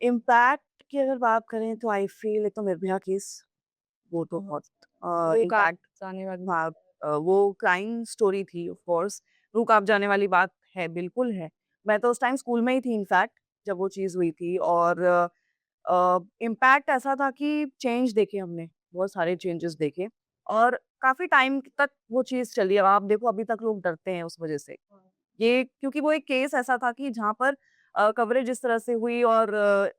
[SPEAKER 2] इम्पैक्ट की अगर बात करें तो आई फ़ील एक तो निर्भया केस, वो तो
[SPEAKER 1] हाँ।
[SPEAKER 2] बहुत
[SPEAKER 1] वो का
[SPEAKER 2] इम्पैक्ट
[SPEAKER 1] जाने वाली।
[SPEAKER 2] हाँ, वो क्राइम स्टोरी थी ऑफ कोर्स, रूह काँप जाने वाली बात है, बिल्कुल है। मैं तो उस टाइम स्कूल में ही थी इनफैक्ट जब वो चीज़ हुई थी और इम्पैक्ट ऐसा था कि चेंज देखे हमने, बहुत सारे चेंजेस देखे और काफ़ी टाइम तक वो चीज़ चली। अब आप देखो अभी तक लोग डरते हैं उस वज़ह से।
[SPEAKER 1] हाँ।
[SPEAKER 2] ये क्योंकि वो एक केस ऐसा था कि जहाँ पर कवरेज इस तरह से हुई और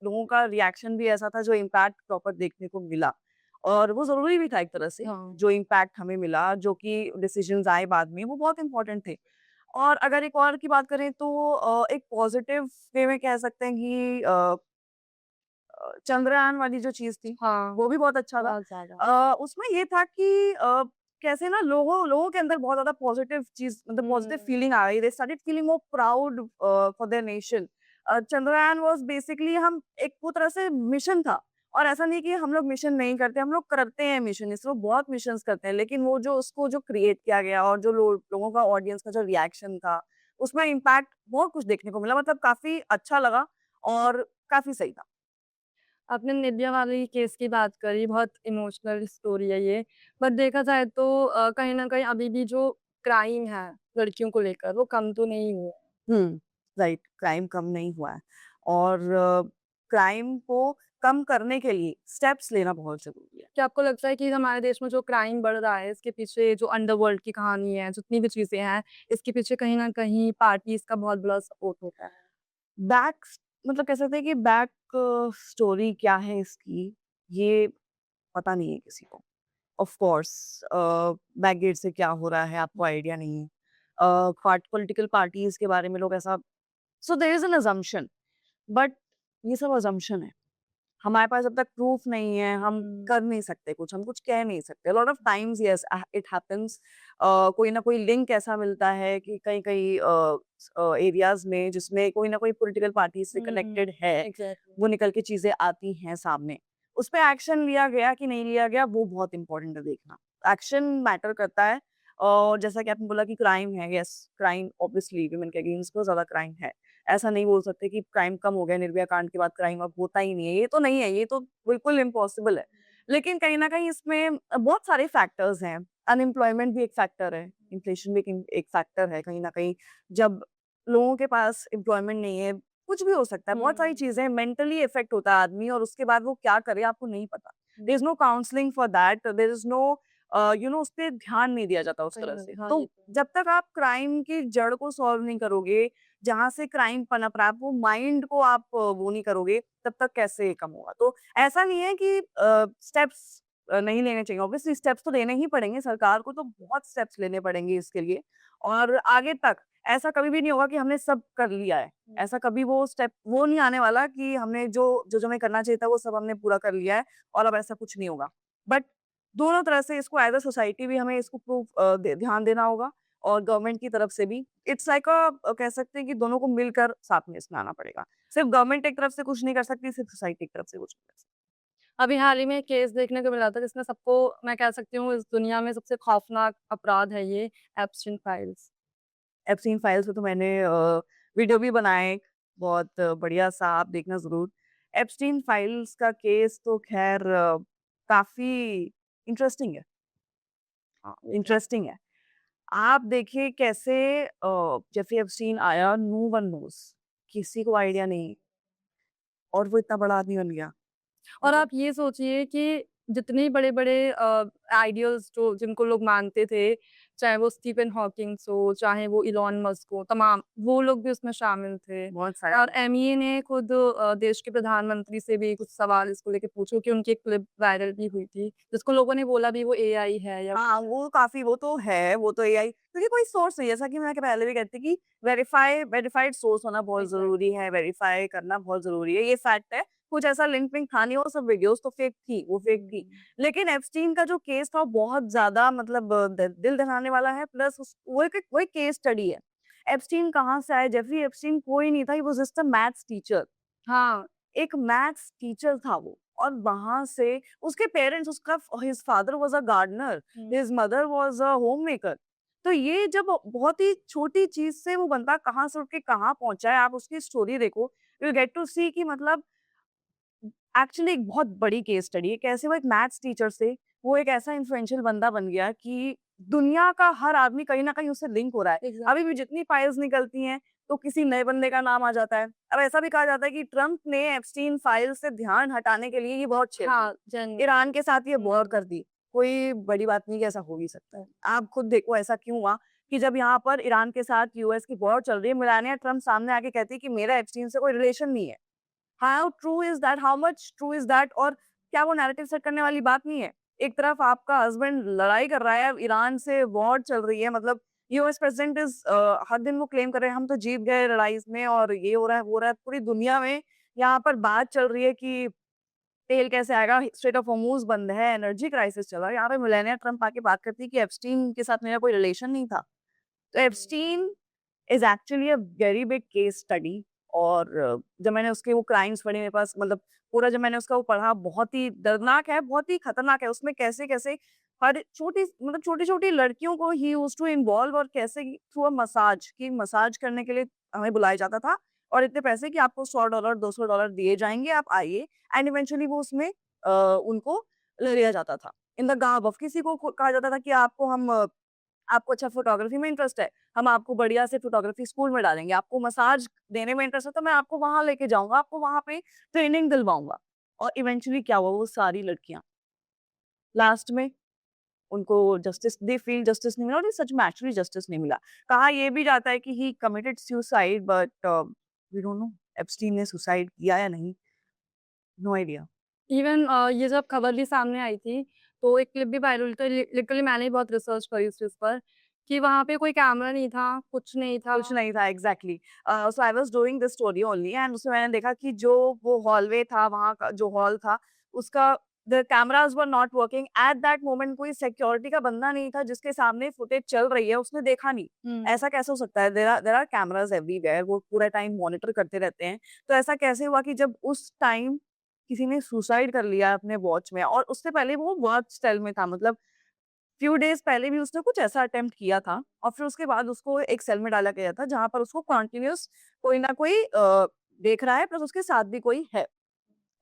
[SPEAKER 2] लोगों का रिएक्शन भी ऐसा था जो इम्पैक्ट प्रॉपर देखने को मिला। और वो ज़रूरी भी था एक तरह से,
[SPEAKER 1] हाँ।
[SPEAKER 2] जो इम्पैक्ट हमें मिला, जो कि डिसीजंस आए बाद में, वो बहुत इम्पोर्टेंट थे। और अगर एक और की बात करें तो एक पॉज़िटिव वे में कह सकते हैं कि चंद्रयान वाली जो चीज़ थी,
[SPEAKER 1] हाँ,
[SPEAKER 2] वो भी बहुत अच्छा था।
[SPEAKER 1] बहुत ज़्यादा।
[SPEAKER 2] उसमें ये था कि कैसे ना लोगों लोगों के अंदर बहुत ज़्यादा पॉज़िटिव चीज़ मतलब पॉज़िटिव
[SPEAKER 1] हुँ।
[SPEAKER 2] फीलिंग आ गई। They started feeling more proud for their nation. Chandrayaan was basically हम एक वो तरह से मिशन था और ऐसा नहीं कि हम लोग मिशन नहीं करते, हम लोग करते हैं मिशन, इसरो बहुत मिशंस करते हैं, लेकिन वो जो उसको जो क्रिएट किया गया और जो लोगों का ऑडियंस का जो रिएक्शन था, उसमें इम्पैक्ट बहुत कुछ देखने को मिला मतलब काफ़ी अच्छा लगा और काफ़ी सही था।
[SPEAKER 1] आपने निर्भया वाली केस की बात करी, बहुत इमोशनल स्टोरी है ये। बट देखा जाए तो कहीं न कहीं अभी भी जो क्राइम है लड़कियों को लेकर, वो कम तो नहीं हुए।
[SPEAKER 2] हुँ, राइट, क्राइम कम नहीं हुआ है और क्राइम को कम करने के लिए स्टेप्स लेना बहुत ज़रूरी है।
[SPEAKER 1] क्या आपको लगता है कि हमारे देश में जो क्राइम बढ़ रहा है, इसके पीछे जो अंडरवर्ल्ड की कहानी है, जितनी भी चीज़ें हैं, इसके पीछे कहीं न कहीं पार्टीज़ का बहुत बड़ा सपोर्ट होता है?
[SPEAKER 2] बैक मतलब कह सकते हैं कि बैक स्टोरी क्या है इसकी, ये पता नहीं है किसी को। ऑफ कोर्स बैक गेट से क्या हो रहा है आपको आइडिया नहीं है। पार्ट पॉलिटिकल पार्टीज़ के बारे में लोग ऐसा so there is an assumption but ये सब असम्पशन है। हमारे पास जब तक प्रूफ नहीं है, हम कर नहीं सकते कुछ, हम कुछ कह नहीं सकते। Lot of times yes it happens कोई ना कोई लिंक ऐसा मिलता है कि कहीं-कहीं एरियाज़ में जिसमें कोई ना कोई पॉलिटिकल पार्टी से कनेक्टेड है,
[SPEAKER 1] एग्ज़ैक्टली।
[SPEAKER 2] वो निकल के चीज़ें आती हैं सामने। उस पे एक्शन लिया गया कि नहीं लिया गया, वो बहुत इम्पोर्टेंट है देखना। एक्शन मैटर करता है और जैसा कि आपने बोला कि क्राइम है, येस क्राइम ऑब्वियसली वुमेन के अगेंस्ट बहुत ज़्यादा क्राइम है। ऐसा नहीं बोल सकते कि क्राइम कम हो गया, निर्भया कांड के बाद क्राइम अब होता ही नहीं है, ये तो नहीं है, ये तो बिल्कुल इम्पॉसिबल है। लेकिन कहीं न कहीं इसमें बहुत सारे फैक्टर्स हैं, अनएम्प्लॉयमेंट भी एक फैक्टर है, इन्फ्लेशन भी एक फैक्टर है कहीं न कहीं। जब लोगों के पास एम्प्लॉयमेंट नहीं है, कुछ भी हो सकता है, बहुत सारी चीज़ें मेंटली इफ़ेक्ट होता है आदमी और उसके बाद वो क्या करे आपको नहीं पता। There is no counselling for that, there is no उस पे ध्यान नहीं दिया जाता उस
[SPEAKER 1] सही
[SPEAKER 2] तरह
[SPEAKER 1] में,
[SPEAKER 2] से।
[SPEAKER 1] हाँ,
[SPEAKER 2] तो
[SPEAKER 1] ये तो है।
[SPEAKER 2] जब तक आप क्राइम की जड़ को सॉल्व नहीं करोगे, जहाँ से क्राइम पनप रहा है, आप वो माइंड को आप वो नहीं करोगे, तब तक कैसे कम होगा? तो ऐसा नहीं है कि स्टेप्स नहीं लेने चाहिए। ऑब्वियसली स्टेप्स तो लेने ही पड़ेंगे, सरकार को तो बहुत स्टेप्स लेने पड़ेंगे इसके लिए और आगे तक ऐसा कभी भी नहीं होगा कि हमने सब कर लिया है। ऐसा कभी वो स्टेप वो नहीं आने वाला कि हमने जो हमें करना चाहिए था, वो सब हमने पूरा कर लिया है और अब ऐसा कुछ नहीं होगा। बट दोनों तरह से इसको एज़ अ सोसाइटी भी हमें इसको ध्यान देना होगा और गवर्नमेंट की तरफ से भी। इट्स लाइक कह सकते हैं कि दोनों को मिलकर साथ में इसमें आना पड़ेगा। सिर्फ गवर्नमेंट एक तरफ से कुछ नहीं कर सकती, सिर्फ सोसाइटी की तरफ से कुछ नहीं कर सकती।
[SPEAKER 1] अभी हाल ही में एक केस देखने को मिला था जिसमें सबको मैं कह सकती हूँ इस दुनिया में सबसे खौफनाक अपराध है ये एप्स्टीन फाइल्स।
[SPEAKER 2] एप्सिन फाइल्स पे तो मैंने वीडियो भी बनाया है एक, बहुत बढ़िया-सा आप देखना ज़रूर। एप्स्टीन फाइल्स का केस तो ख़ैर काफ़ी इंटरेस्टिंग है। हाँ, इंटरेस्टिंग है। आप देखिए कैसे जेफरी एप्स्टीन आया, नो वन नोज़, किसी को आइडिया नहीं और वो इतना बड़ा आदमी बन गया।
[SPEAKER 1] और आप ये सोचिए कि जितने बड़े-बड़े आइडियल्स जो जिनको लोग मानते थे, चाहे वो स्टीफन हॉकिंग्स हो, चाहे वो इलॉन मस्क हो, तमाम वो लोग भी उसमें शामिल थे।
[SPEAKER 2] बहुत सारे
[SPEAKER 1] और एमईए ने खुद देश के प्रधानमंत्री से भी कुछ सवाल इसको लेके पूछे कि उनकी एक क्लिप वायरल भी हुई थी, जिसको लोगों ने बोला भी वो एआई है या
[SPEAKER 2] हाँ,
[SPEAKER 1] कुछ है।
[SPEAKER 2] वो काफ़ी वो तो है, वो तो एआई क्योंकि कोई सोर्स नहीं है, जैसा कि मैं पहले भी कहती थी कि वेरिफाइड सोर्स होना बहुत
[SPEAKER 1] एग्ज़ैक्ट
[SPEAKER 2] ज़रूरी है, वेरीफाई करना बहुत ज़रूरी है, ये फैक्ट है। कुछ ऐसा लिंक विंक था नहीं, वो सब वीडियोज़ तो फेक थी, वो फेक थी। लेकिन एप्स्टीन का जो केस था, वो बहुत ज़्यादा मतलब दिल दहलाने वाला है, प्लस वो एक केस स्टडी है। एप्स्टीन कहाँ से आए? जेफरी एप्स्टीन कोई नहीं था, he was just a maths teacher.
[SPEAKER 1] हाँ,
[SPEAKER 2] एक मैथ्स टीचर था वो और वहाँ से उसके पेरेंट्स उसका his father was a gardener,
[SPEAKER 1] हुँ।
[SPEAKER 2] His mother was a homemaker. तो ये जब बहुत ही छोटी चीज़ से वो बंदा कहाँ से उठ के कहाँ पहुँचा है, आप उसकी स्टोरी देखो, यू विल गेट टू सी कि मतलब एक्चुअली एक बहुत बड़ी केस स्टडी है। कैसे वो एक मैथ्स टीचर से वो एक ऐसा इन्फ्लुएंशियल बंदा बन गया कि दुनिया का हर आदमी कहीं न कहीं उससे लिंक हो रहा है। अभी भी
[SPEAKER 1] एग्ज़ैक्टली।
[SPEAKER 2] जितनी फाइल्स निकलती हैं, तो किसी नए बंदे का नाम आ जाता है। अब ऐसा भी कहा जाता है कि ट्रम्प ने एप्स्टीन फाइल से ध्यान हटाने के लिए ये बहुत छेड़ दी।
[SPEAKER 1] हाँ, जेन्युइन।
[SPEAKER 2] ईरान के साथ ये वॉर
[SPEAKER 1] हुँ।
[SPEAKER 2] कर दी। कोई बड़ी बात नहीं कि ऐसा हो भी सकता है। आप खुद देखो ऐसा क्यों हुआ कि जब यहाँ पर ईरान के साथ यूएस की वॉर चल रही है, मेलानिया ट्रम्प सामने आके कहती है कि मेरा एप्स्टीन से कोई रिलेशन नहीं है। How true is that? How much true is that? और क्या वो नैरेटिव सेट करने वाली बात नहीं है? एक तरफ आपका हस्बैंड लड़ाई कर रहा है, ईरान से वॉर चल रही है, मतलब यूएस प्रेज़िडेंट हर दिन वो क्लेम कर रहे हैं, हम तो जीत गए लड़ाई इसमें और ये हो रहा है, वो हो रहा है। पूरी दुनिया में यहाँ पर बात चल रही है कि तेल कैसे आएगा? स्ट्रेट ऑफ हॉर्मुज़ बंद है, एनर्जी क्राइसिस चल रहा है। यहाँ पे मेलानिया ट्रम्प आके बात करती है कि एप्स्टीन के साथ मेरा कोई रिलेशन नहीं था। तो Epstein is actually a very big case study और जब मैंने उसके वो क्राइम्स पढ़े मेरे पास मतलब पूरा जब मैंने उसका वो पढ़ा बहुत ही दर्दनाक है, बहुत ही खतरनाक है। उसमें कैसे-कैसे हर छोटी मतलब छोटी-छोटी लड़कियों को ही यूज्ड टू इन्वॉल्व और कैसे थ्रू अ मसाज कि मसाज करने के लिए हमें बुलाया जाता था और इतने पैसे कि आपको $100 $200 दिए जाएँगे, आप आइए एंड इवेंचुअली वो उसमें उनको ले लिया जाता था। इन द गार्ब ऑफ किसी को कहा जाता था कि आपको अच्छा फ़ोटोग्राफ़ी में इंटरेस्ट है, हम आपको बढ़िया से फ़ोटोग्राफ़ी स्कूल में डालेंगे, आपको मसाज देने में इंटरेस्ट है तो मैं आपको वहाँ लेके जाऊँगा, आपको वहाँ पे ट्रेनिंग दिलवाऊँगा। और इवेंचुअली क्या हुआ, वो सारी लड़कियाँ लास्ट में उनको जस्टिस नहीं मिला और ये सच में एक्चुअली जस्टिस नहीं मिला। कहा ये भी जाता है कि he committed suicide but we don't know Epstein ने सुसाइड किया या नहीं, नो आइडिया।
[SPEAKER 1] इवन ये जब खबर भी सामने आई थी, तो एक क्लिप भी वायरल हुई, तो लिटरली मैंने भी बहुत रिसर्च करी इस चीज़ पर कि वहाँ पे कोई कैमरा नहीं था, कुछ नहीं था।
[SPEAKER 2] कुछ नहीं था exactly. So I was doing this story only and उसमें मैंने देखा कि जो वो हॉलवे था, वहाँ का जो हॉल था, उसका the cameras were not working at that moment. कोई सिक्योरिटी का बंदा नहीं था जिसके सामने फुटेज चल रही है, उसने देखा नहीं।
[SPEAKER 1] हुँ।
[SPEAKER 2] ऐसा कैसे हो सकता है? देयर आर कैमराज़ एवरीवेयर, वो पूरा टाइम मॉनिटर करते रहते हैं। तो ऐसा कैसे हुआ कि जब उस टाइम किसी ने सुसाइड कर लिया अपने वॉच में और उससे पहले वो वर्क स्टाइल में था, मतलब फ्यू डेज़ पहले भी उसने कुछ ऐसा अटेम्प्ट किया था और फिर उसके बाद उसको एक सेल में डाला गया था जहाँ पर उसको कंटीन्यूअस कोई ना कोई देख रहा है प्लस उसके साथ भी कोई है।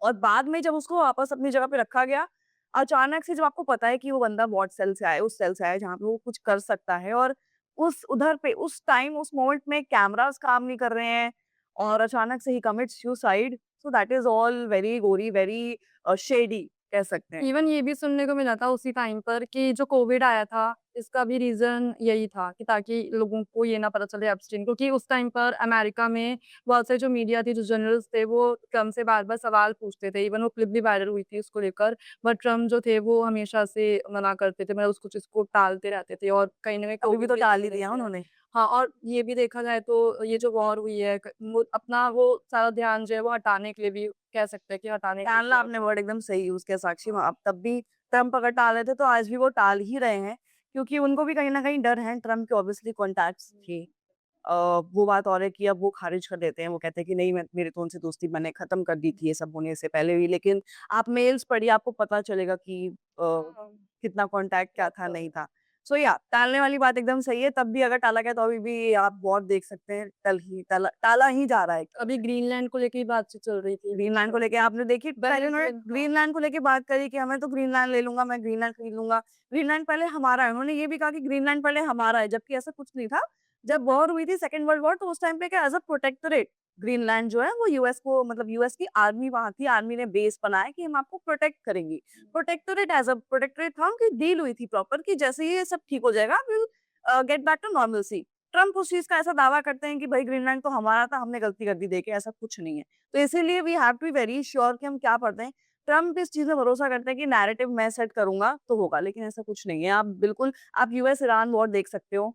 [SPEAKER 2] और बाद में जब उसको वापस अपनी जगह पे रखा गया, अचानक से जब आपको पता है कि वो बंदा व्हाट सेल से आया है, उस सेल से आया है जहाँ पे वो कुछ कर सकता है और उस उधर पे उस टाइम उस मोमेंट में कैमरास काम नहीं कर रहे हैं और अचानक से he commits suicide, so that is all very gory, very shady कह सकते हैं।
[SPEAKER 1] इवन ये भी सुनने को मिला था उसी टाइम पर कि जो कोविड आया था, इसका भी रीज़न यही था कि ताकि लोगों को ये ना पता चले एप्स्टीन को, क्योंकि उस टाइम पर अमेरिका में बहुत से जो मीडिया थी, जो जर्नलिस्ट थे, वो ट्रम्प से बार-बार सवाल पूछते थे। इवन वो क्लिप भी वायरल हुई थी उसको लेकर, बट ट्रम्प जो थे वो हमेशा से मना करते थे, मतलब उस चीज़ को टालते रहते थे और कहीं न कहीं
[SPEAKER 2] अभी भी
[SPEAKER 1] कोविड
[SPEAKER 2] तो
[SPEAKER 1] भी
[SPEAKER 2] टाल
[SPEAKER 1] ऐसे
[SPEAKER 2] ही
[SPEAKER 1] ही
[SPEAKER 2] दिया
[SPEAKER 1] रहते हैं।
[SPEAKER 2] उन्होंने।
[SPEAKER 1] हाँ, और ये भी देखा जाए तो ये जो वॉर हुई है, क वो अपना वो सारा ध्यान जो है वो हटाने के लिए भी कह सकते हैं कि हटाने के लिए
[SPEAKER 2] टालना
[SPEAKER 1] किया
[SPEAKER 2] आपने
[SPEAKER 1] था।
[SPEAKER 2] वर्ड एकदम सही यूज़ किया साक्षी।
[SPEAKER 1] हाँ।
[SPEAKER 2] अब तब भी ट्रम्प अगर टाल रहे थे तो आज भी वो टाल ही रहे हैं, क्योंकि उनको भी कहीं न कहीं डर है। ट्रम्प के ऑब्वियसली कॉन्टैक्ट्स थे। अ, वो बात और है कि अब वो खारिज कर देते हैं। वो कहते हैं कि नहीं, मैं मेरी तो उनसे दोस्ती मैंने ख़त्म कर दी थी ये सब होने से पहले भी। लेकिन आप मेल्स पढ़िए, आपको पता चलेगा कि
[SPEAKER 1] हाँ,
[SPEAKER 2] कितना कॉन्टैक्ट क्या था,
[SPEAKER 1] प्रॉपर।
[SPEAKER 2] नहीं था। सो या टालने वाली बात एकदम सही है। तब भी अगर टाला गया तो अभी भी आप वॉर देख सकते हैं, टाला ही जा रहा है एक तरह
[SPEAKER 1] अभी
[SPEAKER 2] से।
[SPEAKER 1] ग्रीनलैंड को लेके ही बातचीत चल रही थी बीच
[SPEAKER 2] ग्रीनलैंड को
[SPEAKER 1] में।
[SPEAKER 2] लेके आपने देखी, पहले उन्होंने
[SPEAKER 1] हाँ।
[SPEAKER 2] ग्रीनलैंड को लेके बात करी कि मैं तो ग्रीनलैंड ले लूँगा, मैं ग्रीनलैंड खरीद लूँगा। ग्रीनलैंड पहले हमारा है। उन्होंने ये भी कहा कि ग्रीनलैंड पहले हमारा है, जबकि ऐसा कुछ नहीं था। जब वॉर हुई थी सेकंड वर्ल्ड वॉर, तो उस टाइम पे क्या एज़ अ प्रोटेक्टोरेट ग्रीनलैंड जो है वो यूएस को, मतलब यूएस की आर्मी वहाँ थी, आर्मी ने बेस बनाया कि हम आपको प्रोटेक्ट करेंगे। प्रोटेक्टोरेट एज़ अ प्रोटेक्टोरेट था, उनकी डील हुई थी प्रॉपर कि जैसे ही ये सब ठीक हो जाएगा, we will get back to normalcy. Trump उस चीज़ का ऐसा दावा करते हैं कि भई ग्रीनलैंड तो हमारा था, हमने गलती कर दी देके, ऐसा कुछ नहीं है। तो इसीलिए we have to be very sure कि हम क्या पढ़ रहे हैं। ट्रम्प इस चीज़ में भरोसा करते हैं कि नैरेटिव मैं सेट करूँगा तो होगा, लेकिन ऐसा कुछ नहीं है। आप बिल्कुल आप यूएस ईरान वॉर देख सकते हो।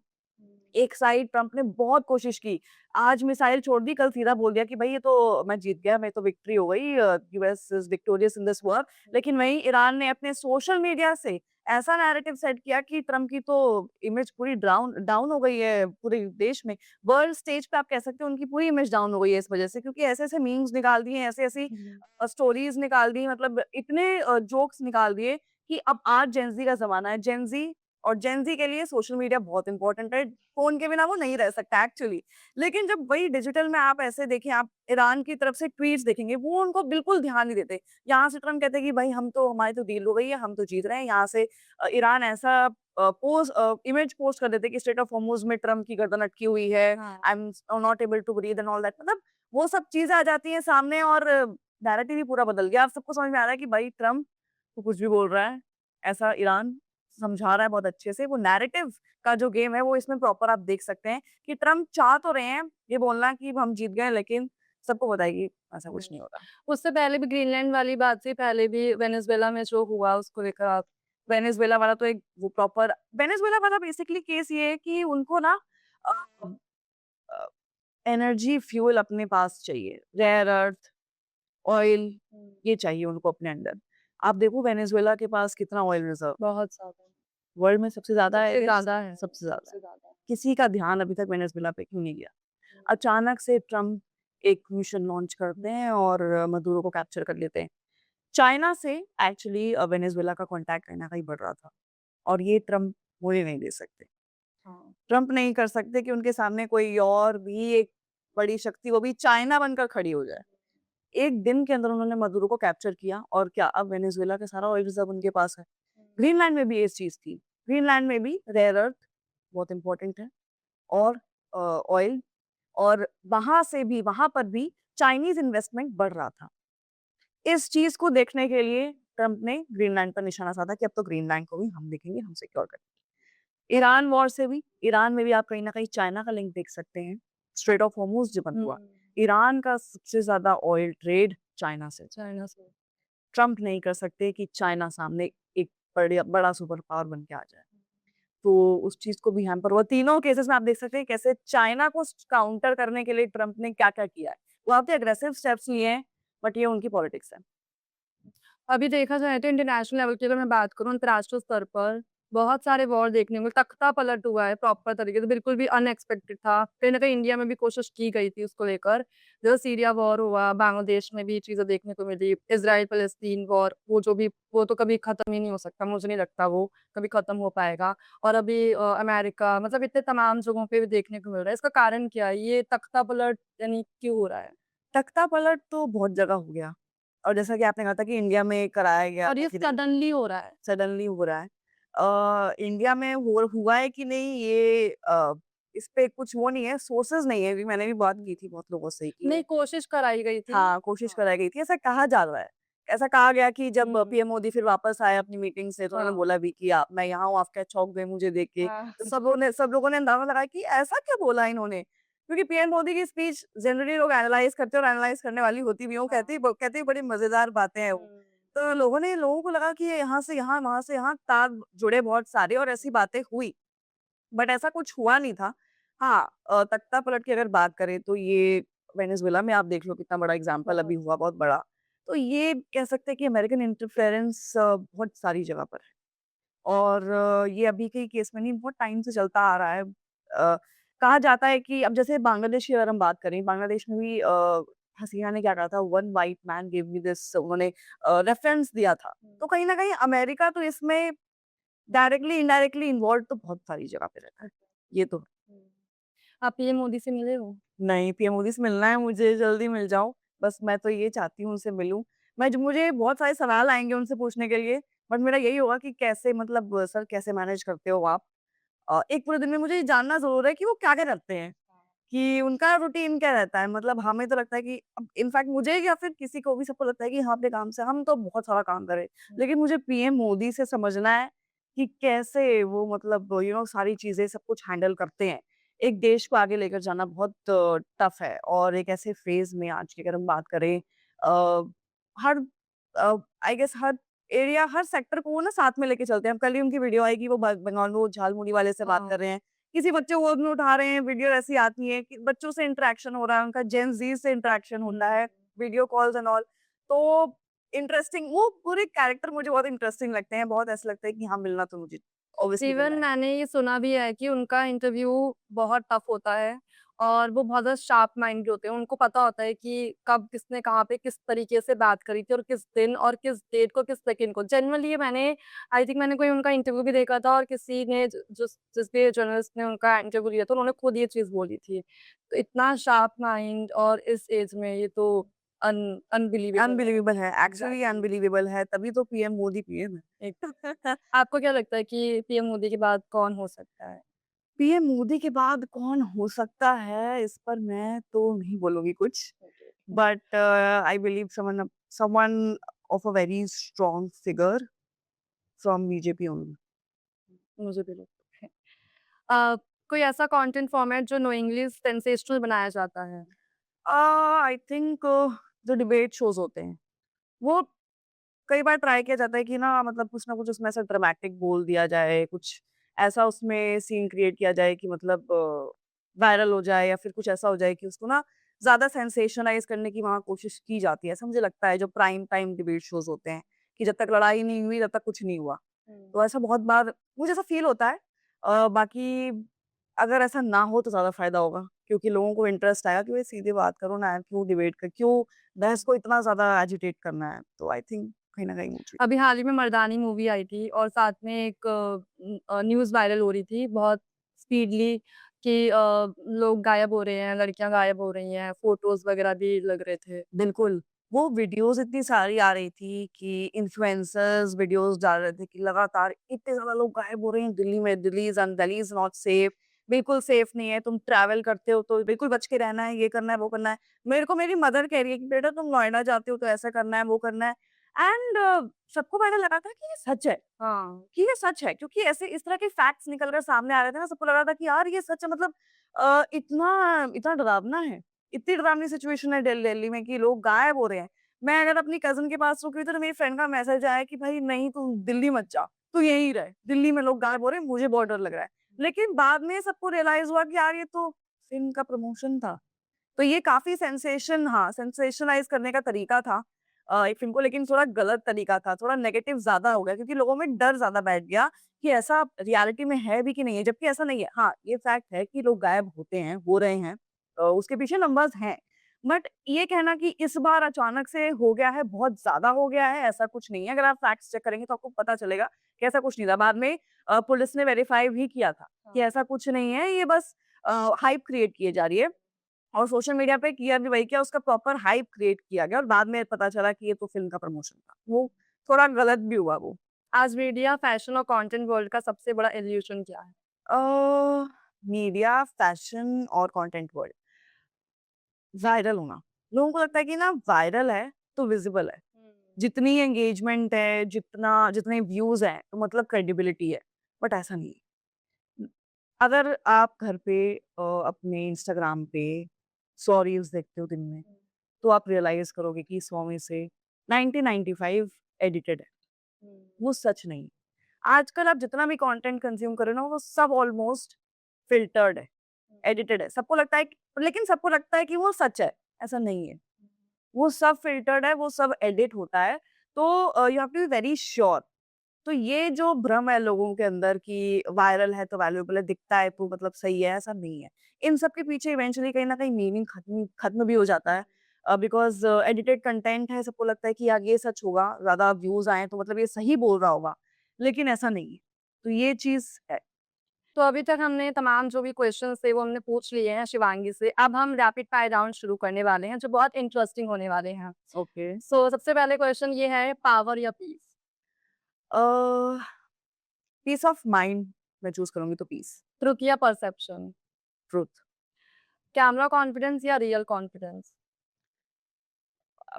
[SPEAKER 2] एक साइड ट्रम्प ने बहुत कोशिश की, आज मिसाइल छोड़ दी, कल सीधा बोल दिया कि भई ये तो मैं जीत गया, मैं तो विक्ट्री हो गई, US is victorious in this war. लेकिन वहीं ईरान ने अपने सोशल मीडिया से ऐसा नैरेटिव सेट किया कि ट्रम्प की तो इमेज पूरी डाउन डाउन हो गई है पूरे देश में। वर्ल्ड स्टेज पे आप कह सकते हो उनकी पूरी इमेज डाउन हो गई है इस वजह से, क्योंकि ऐसे-ऐसे मीम्स निकाल दिए, ऐसी-ऐसी
[SPEAKER 1] हुँ।
[SPEAKER 2] स्टोरीज़ निकाल दी, मतलब इतने जोक्स निकाल दिए कि अब आज जेन ज़ी का ज़माना है। जेन ज़ी और जेन ज़ी के लिए सोशल मीडिया बहुत इम्पोर्टेंट है। फ़ोन के बिना वो नहीं रह सकता एक्चुअली। लेकिन जब वही डिजिटल में आप ऐसे देखें, आप ईरान की तरफ से ट्वीट्स देखेंगे, वो उनको बिल्कुल ध्यान नहीं देते। यहाँ से ट्रम्प कहते हैं कि भाई हम तो, हमारी तो डील हो गई है, हम तो जीत रहे हैं। यहाँ से ईरान ऐसा इमेज पोस्ट कर देते हैं कि स्ट्रेट ऑफ हॉर्मुज़ में ट्रम्प की गर्दन अटकी हुई है,
[SPEAKER 1] हाँ।
[SPEAKER 2] I am not able to breathe and all that. मतलब वो सब चीज़ें आ जाती हैं सामने और नैरेटिव ही पूरा बदल गया। अब सबको समझ में आ रहा है कि भाई ट्रम्प तो कुछ भी बोल रहा है, ऐसा ईरान समझा रहा है बहुत अच्छे से। वो नैरेटिव का जो गेम है वो इसमें प्रॉपर आप देख सकते हैं कि ट्रम्प चाह तो रहे हैं ये बोलना कि हम जीत गए, लेकिन सबको पता है कि ऐसा कुछ
[SPEAKER 1] हुँ।
[SPEAKER 2] नहीं होता।
[SPEAKER 1] उससे पहले भी ग्रीनलैंड वाली बात से पहले भी वेनेज़ुएला में जो हुआ उसको लेकर आप।
[SPEAKER 2] वेनेज़ुएला वाला तो एक वो प्रॉपर वेनेज़ुएला वाला बेसिकली केस ये है कि उनको ना अ अ, एनर्जी फ्यूल अपने पास चाहिए। रेयर अर्थ, ऑयल,
[SPEAKER 1] हुँ।
[SPEAKER 2] ये चाहिए उनको अपने अंडर। आप देखो वेनेज़ुएला के पास कितना ऑयल रिज़र्व,
[SPEAKER 1] बहुत ज़्यादा।
[SPEAKER 2] वर्ल्ड में सबसे ज़्यादा है आई
[SPEAKER 1] सबसे
[SPEAKER 2] गेस,
[SPEAKER 1] ज़्यादा है,
[SPEAKER 2] सबसे ज़्यादा है।
[SPEAKER 1] सबसे ज़्यादा।
[SPEAKER 2] किसी का ध्यान अभी तक वेनेज़ुएला पे क्यों नहीं गया? अचानक से ट्रम्प एक मिशन लॉन्च करते हैं और मदुरो को कैप्चर कर लेते हैं। चाइना से एक्चुअली वेनेज़ुएला का कॉन्टैक्ट कहीं न कहीं बढ़ रहा था और ये ट्रम्प होने नहीं दे सकते।
[SPEAKER 1] हाँ।
[SPEAKER 2] ट्रम्प नहीं कर सकते कि उनके सामने कोई और भी एक बड़ी शक्ति, वो भी चाइना बनकर खड़ी हो जाए। एक दिन के अंदर उन्होंने मदुरो को कैप्चर किया और क्या अब वेनेज़ुएला का सारा ऑयल रिज़र्व उनके पास है। ग्रीनलैंड में भी ये चीज़ थी। ग्रीनलैंड में भी रेयर अर्थ बहुत इम्पोर्टेंट है और ऑयल, और वहाँ से भी, वहाँ पर भी चाइनीज़ इन्वेस्टमेंट बढ़ रहा था। इस चीज़ को देखने के लिए ट्रम्प ने ग्रीनलैंड पर निशाना साधा कि अब तो ग्रीनलैंड को भी हम देखेंगे, हम सिक्योर करेंगे। ईरान वॉर से भी ईरान में भी आप कहीं न कहीं चाइना का लिंक देख सकते हैं। स्ट्रेट ऑफ हॉर्मुज़ जो बंद हुआ, ईरान का सबसे ज़्यादा ऑयल ट्रेड चाइना से।
[SPEAKER 1] चाइना से।
[SPEAKER 2] ट्रम्प नहीं कर सकते कि चाइना सामने एक बड़ा सुपर पावर बन के आ जाए। तो उस चीज़ को भी हैम्पर हुआ। तीनों केसेस में आप देख सकते हैं कैसे चाइना को काउंटर करने के लिए ट्रम्प ने क्या-क्या किया है। वहाँ पे अग्रेसिव स्टेप्स लिए हैं, बट ये उनकी पॉलिटिक्स है।
[SPEAKER 1] अभी देखा जाए तो इंटरनेशनल लेवल की अगर मैं बात करूँ अंतर्राष्ट्रीय स्तर पर बहुत सारे वॉर देखने को तख्ता पलट हुआ है प्रॉपर तरीके से, बिल्कुल भी अनएक्सपेक्टेड था। कहीं न कहीं इंडिया में भी कोशिश की गई थी उसको लेकर। जो सीरिया वॉर हुआ, बांग्लादेश में भी चीज़ें देखने को मिली, इज़राइल-फ़लस्तीन वॉर, वो तो कभी खत्म ही नहीं हो सकता, मुझे नहीं लगता वो कभी खत्म हो पाएगा। और अभी अमेरिका मतलब इतने तमाम जगहों पे भी देखने को मिल रहा है। इसका कारण क्या है? ये तख्ता पलट यानी क्यों हो रहा है?
[SPEAKER 2] तख्ता पलट तो बहुत जगह हो गया और जैसा कि आपने कहा था कि इंडिया में कराया गया
[SPEAKER 1] और
[SPEAKER 2] था
[SPEAKER 1] ये
[SPEAKER 2] कि
[SPEAKER 1] सडनली हो रहा है।
[SPEAKER 2] सडनली हो रहा है। इंडिया में हुआ है कि नहीं ये इस पे कुछ वो नहीं है, सोर्सेज़ नहीं है। अभी मैंने भी बात की थी बहुत लोगों से
[SPEAKER 1] नहीं,
[SPEAKER 2] कि
[SPEAKER 1] कोशिश कराई गई थी।
[SPEAKER 2] हाँ, कोशिश
[SPEAKER 1] हाँ।
[SPEAKER 2] कराई गई थी, ऐसा कहा जा रहा है। ऐसा कहा गया कि जब
[SPEAKER 1] हुँ।
[SPEAKER 2] पीएम मोदी फिर वापस आए अपनी मीटिंग से तो उन्होंने
[SPEAKER 1] हाँ।
[SPEAKER 2] बोला भी कि मैं यहाँ हूँ, आप क्या चौंक गए मुझे देख के।
[SPEAKER 1] हाँ।
[SPEAKER 2] तो सब लोगों ने अंदाज़ा लगाया कि ऐसा क्या बोला इन्होंने? क्योंकि पीएम मोदी की स्पीच जनरली लोग एनालाइज़ करते हैं और एनालाइज़ करने वाली होती भी है। वो
[SPEAKER 1] हाँ।
[SPEAKER 2] कहते ही बड़ी मज़ेदार बातें हैं वो।
[SPEAKER 1] हुँ।
[SPEAKER 2] तो लोगों को लगा कि ये यहाँ से यहाँ, वहाँ से यहाँ तार जुड़े बहुत सारे और ऐसी बातें हुई। बट ऐसा कुछ हुआ नहीं था। हाँ, तख्ता पलट की अगर बात करें तो ये वेनेज़ुएला में आप देख लो कितना बड़ा एग्ज़ाम्पल अभी
[SPEAKER 1] बहुत।
[SPEAKER 2] हुआ बहुत बड़ा। तो ये कह सकते हैं कि अमेरिकन इंटरफेरेंस बहुत सारी जगह पर है और ये अभी के केस में नहीं बहुत टाइम से चलता आ रहा है। कहा जाता है कि अब जैसे बांग्लादेश की अगर हम बात करें, बांग्लादेश में भी हसीना ने क्या कहा था one white man give me this उन्होंने रेफरेंस दिया था।
[SPEAKER 1] हुँ।
[SPEAKER 2] तो कहीं न कहीं अमेरिका तो इसमें डायरेक्टली इनडायरेक्टली इन्वॉल्व तो बहुत सारी जगह पे रहता है। ये तो
[SPEAKER 1] हुँ। आप पीएम मोदी से मिले हो?
[SPEAKER 2] नहीं, पीएम मोदी से मिलना है मुझे, जल्दी मिल जाओ। बस मैं तो ये चाहती हूँ उनसे मिलूँ। मुझे बहुत सारे सवाल आएँगे उनसे पूछने के लिए, बट मेरा यही होगा कि कैसे मतलब सर कैसे मैनेज करते हो आप? एक पूरे दिन में मुझे ये जानना ज़रूर है कि वो क्या-क्या करते हैं? कि उनका रूटीन क्या रहता है? मतलब हमें तो लगता है कि अब इनफैक्ट मुझे या फिर किसी को भी सबको लगता है कि हाँ, अपने काम से हम तो बहुत सारा काम करें।
[SPEAKER 1] हुँ।
[SPEAKER 2] लेकिन मुझे पीएम मोदी से समझना है कि कैसे वो मतलब सारी चीज़ें सब कुछ हैंडल करते हैं। एक देश को आगे लेकर जाना बहुत टफ है और एक ऐसे फ़ेज़ में आज की अगर हम बात करें अ, हर आई गेस हर एरिया, हर सेक्टर को वो ना साथ में लेके चलते हैं। अब कल ही उनकी वीडियो आएगी वो बंगाल झालमुड़ी वाले से बात
[SPEAKER 1] हाँ।
[SPEAKER 2] कर रहे हैं। किसी बच्चे को गोद में उठा रहे हैं, वीडियो ऐसी आती है कि बच्चों से इंटरेक्शन हो रहा है, उनका जेन ज़ी से इंटरेक्शन
[SPEAKER 1] हुँ।
[SPEAKER 2] होता है, वीडियो कॉल्स एंड ऑल। तो इंटरेस्टिंग वो पूरे कैरेक्टर मुझे बहुत इंटरेस्टिंग लगते हैं, बहुत ऐसा लगता है कि हाँ, मिलना तो मुझे ऑब्वियसली
[SPEAKER 1] इवन
[SPEAKER 2] मिलना है।
[SPEAKER 1] मैंने ये सुना भी है कि उनका इंटरव्यू बहुत टफ होता है और वो बहुत ज़्यादा शार्प माइंड के होते हैं। उनको पता होता है कि कब किसने कहाँ पे किस तरीके से बात करी थी और किस दिन और किस डेट को, किस सेकंड को। जनरली ये मैंने आई थिंक मैंने कोई उनका इंटरव्यू भी देखा था और किसी ने जिस भी जर्नलिस्ट ने उनका इंटरव्यू लिया था, उन्होंने खुद ये चीज़ बोली थी। तो इतना शार्प माइंड और इस एज में ये तो अनबिलीवेबल है।
[SPEAKER 2] अनबिलीवेबल है, एक्चुअली
[SPEAKER 1] एग्ज़ैक्टली।
[SPEAKER 2] अनबिलीवेबल है, तभी तो पीएम मोदी पीएम है। एक
[SPEAKER 1] आपको क्या लगता है कि पीएम मोदी के बाद कौन हो सकता है?
[SPEAKER 2] पीएम मोदी के बाद कौन हो सकता है, इस पर मैं तो नहीं बोलूँगी कुछ। But I believe someone of a very strong figure from BJP only.
[SPEAKER 1] मुझे भी लगता है। अ, कोई ऐसा कंटेंट फॉर्मेट जो नोइंगली सेंसेशनल बनाया जाता है?
[SPEAKER 2] आई थिंक जो डिबेट शोज़ होते हैं, वो कई बार ट्राई किया जाता है कि मतलब कुछ ना कुछ उसमें ऐसा ड्रामेटिक बोल दिया जाए, कुछ ऐसा उसमें सीन क्रिएट किया जाए कि मतलब वायरल हो जाए या फिर कुछ ऐसा हो जाए कि उसको ना ज़्यादा सेंसेशनलाइज़ करने की वहाँ कोशिश की जाती है। ऐसा मुझे लगता है जो प्राइम टाइम डिबेट शोज़ होते हैं, कि जब तक लड़ाई नहीं हुई तब तक कुछ नहीं हुआ।
[SPEAKER 1] हुँ।
[SPEAKER 2] तो ऐसा बहुत बार मुझे ऐसा फ़ील होता है। बाकी अगर ऐसा ना हो तो ज़्यादा फ़ायदा होगा, क्योंकि लोगों को इंटरेस्ट आएगा कि भई सीधे बात करो ना यार, क्यों डिबेट क्यों बहस को इतना ज़्यादा एजिटेट करना है। तो आई थिंक कहीं न कहीं वो चीज़
[SPEAKER 1] अभी हाल ही में मर्दानी मूवी आई थी और साथ में एक न्यूज़ वायरल हो रही थी बहुत स्पीडली कि लोग गायब हो रहे हैं, लड़कियाँ गायब हो रही हैं, फ़ोटोज़ वगैरह भी लग रहे थे।
[SPEAKER 2] बिल्कुल, वो वीडियोज़ इतनी सारी आ रही थी कि इन्फ्लुएंसर्स वीडियोज़ डाल रहे थे कि लगातार इतने ज़्यादा लोग गायब हो रहे हैं दिल्ली में, दिल्ली इज़ नॉट सेफ। बिल्कुल सेफ नहीं है, तुम ट्रैवल करते हो तो बिल्कुल बच के रहना है, ये करना है, वो करना है। मेरे को मेरी मदर कह रही है कि बेटा तुम नोएडा जाते हो तो ऐसा करना है, वो करना है एंड सबको पहले लगा था कि ये सच है।
[SPEAKER 1] हाँ।
[SPEAKER 2] कि ये सच है क्योंकि ऐसे इस तरह के फैक्ट्स निकल कर सामने आ रहे थे ना, सबको लग रहा था कि यार ये सच है, मतलब इतना इतना डरावना है, इतनी डरावनी सिचुएशन है दिल्ली में कि लोग गायब हो रहे हैं। मैं अगर अपनी कज़िन के पास रुकी तो मेरी फ्रेंड का मैसेज आया कि भाई नहीं तू दिल्ली मत जा, तू यहीं रह, दिल्ली में लोग गायब हो रहे हैं, मुझे बहुत डर लग रहा है। लेकिन बाद में सबको रियलाइज़ हुआ कि यार ये तो फ़िल्म का प्रमोशन था। तो ये काफ़ी सेंसेशनलाइज़ करने का तरीका था एक फ़िल्म को, लेकिन थोड़ा गलत तरीका था, थोड़ा नेगेटिव ज़्यादा हो गया क्योंकि लोगों में डर ज़्यादा बैठ गया कि ऐसा रियलिटी में है भी कि नहीं है, जबकि ऐसा नहीं है। हाँ, ये फैक्ट है कि लोग गायब होते हैं, हो रहे हैं उसके पीछे नंबर्स हैं। बट ये कहना कि इस बार अचानक से हो गया है, बहुत ज़्यादा हो गया है, ऐसा कुछ नहीं है। अगर आप फैक्ट्स चेक करेंगे तो आपको पता चलेगा कि ऐसा कुछ नहीं था। बाद में पुलिस ने वेरीफ़ाई भी किया था कि
[SPEAKER 1] हाँ।
[SPEAKER 2] ऐसा कुछ नहीं है, ये बस हाइप क्रिएट की जा रही है। और सोशल मीडिया पे किया भी वही किया, उसका प्रॉपर हाइप क्रिएट किया गया और बाद में पता चला कि ये तो फ़िल्म का प्रमोशन था। वो थोड़ा गलत भी हुआ वो।
[SPEAKER 1] आज मीडिया, फैशन और कंटेंट वर्ल्ड का सबसे बड़ा इल्यूशन क्या है?
[SPEAKER 2] अ, मीडिया, फैशन और कंटेंट वर्ल्ड, वायरल होना। लोगों को लगता है कि ना वायरल है तो विज़िबल है। जितनी एंगेजमेंट है, जितने व्यूज़ हैं, तो मतलब क्रेडिबिलिटी है, बट ऐसा नहीं है। अगर आप घर पे अपने इंस्टाग्राम पे 100 रील्स देखते हो दिन में, तो आप रियलाइज़ करोगे कि 100 में से 90-95 एडिटेड है, वो सच नहीं है। आजकल आप जितना भी कंटेंट कंज़्यूम कर रहे हो ना, वो सब ऑलमोस्ट फ़िल्टर्ड है, एडिटेड है। सबको लगता है लेकिन सबको लगता है कि वो सच है, ऐसा नहीं है। वो सब फ़िल्टर्ड है, वो सब एडिट होता है, तो you have to be very sure. तो ये जो भ्रम है लोगों के अंदर कि वायरल है तो वैल्यूएबल है, दिखता है तो मतलब सही है, ऐसा नहीं है। इन सब के पीछे इवेंचुअली कहीं न कहीं मीनिंग खत्म खत्म भी हो जाता है बिकॉज़ एडिटेड कंटेंट है, सबको लगता है कि यार ये सच होगा, ज़्यादा व्यूज़ आए तो मतलब ये सही बोल रहा होगा, लेकिन ऐसा नहीं है। तो ये चीज़ है।
[SPEAKER 1] तो अभी तक हमने तमाम जो भी क्वेश्चंस थे वो हमने पूछ लिए हैं शिवांगी से। अब हम रैपिड फायर राउंड शुरू करने वाले हैं जो बहुत इंटरेस्टिंग होने वाले हैं।
[SPEAKER 2] ओके।
[SPEAKER 1] सबसे पहले क्वेश्चन ये है पावर या peace?
[SPEAKER 2] Uh, peace of mind मैं चूज़ करूँगी तो पीस,
[SPEAKER 1] ट्रुथ या परसेप्शन?
[SPEAKER 2] ट्रुथ।
[SPEAKER 1] कैमरा कॉन्फिडेंस या रियल कॉन्फिडेंस?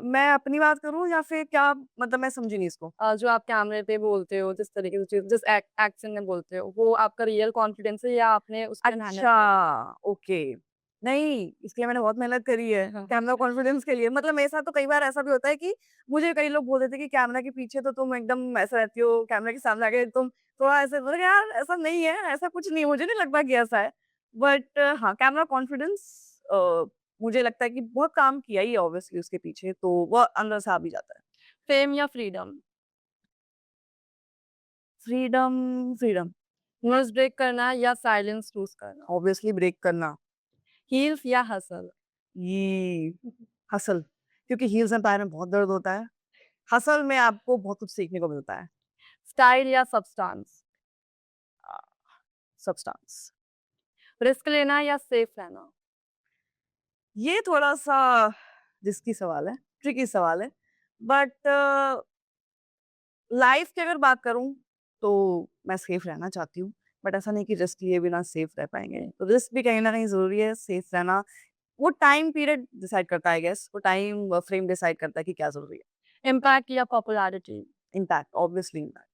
[SPEAKER 2] मैं अपनी बात करूँ या फिर क्या मतलब मैं समझी नहीं इसको?
[SPEAKER 1] जो आप कैमरे पे बोलते हो, जिस तरीके से जिस एक्सेंट में बोलते हो, वो आपका रियल कॉन्फिडेंस है या आपने उसके लिए मेहनत
[SPEAKER 2] अच्छा,
[SPEAKER 1] करी?
[SPEAKER 2] ओके। नहीं, इसके लिए मैंने बहुत मेहनत करी है,
[SPEAKER 1] हाँ।
[SPEAKER 2] कैमरा कॉन्फिडेंस के लिए। मतलब मेरे साथ तो कई बार ऐसा भी होता है कि मुझे कई लोग बोल देते हैं कि कैमरा के पीछे तो तुम एकदम ऐसे रहती हो, कैमरा के सामने आके तुम थोड़ा ऐसे बोले यार ऐसा नहीं है, ऐसा कुछ नहीं है, मुझे नहीं लगता कि ऐसा है। बट हाँ, कैमरा कॉन्फिडेंस मुझे लगता है कि बहुत काम किया ही है ऑब्वियसली उसके पीछे, तो वो अंदर से आ भी जाता है।
[SPEAKER 1] फेम या freedom?
[SPEAKER 2] Freedom, freedom,
[SPEAKER 1] noise break करना या साइलेंस चूज़ करना?
[SPEAKER 2] ऑब्वियसली ब्रेक करना।
[SPEAKER 1] हील्स या हसल?
[SPEAKER 2] ये हसल, क्योंकि हील्स एंड पैर में बहुत दर्द होता है। हसल में आपको बहुत कुछ सीखने को मिलता है।
[SPEAKER 1] स्टाइल या सब्सटेंस?
[SPEAKER 2] अ, सब्सटेंस।
[SPEAKER 1] रिस्क लेना या सेफ रहना?
[SPEAKER 2] ये थोड़ा-सा रिस्की सवाल है, ट्रिकी सवाल है। बट लाइफ़ की अगर बात करूँ, तो मैं सेफ रहना चाहती हूँ। बट ऐसा नहीं कि रिस्क लिए बिना सेफ रह पाएँगे। तो रिस्क भी कहीं न कहीं ज़रूरी है, सेफ रहना वो टाइम पीरियड डिसाइड करता है आई गेस, वो टाइम फ्रेम डिसाइड करता है कि क्या ज़रूरी है।
[SPEAKER 1] इम्पैक्ट या popularity?
[SPEAKER 2] Impact, obviously impact.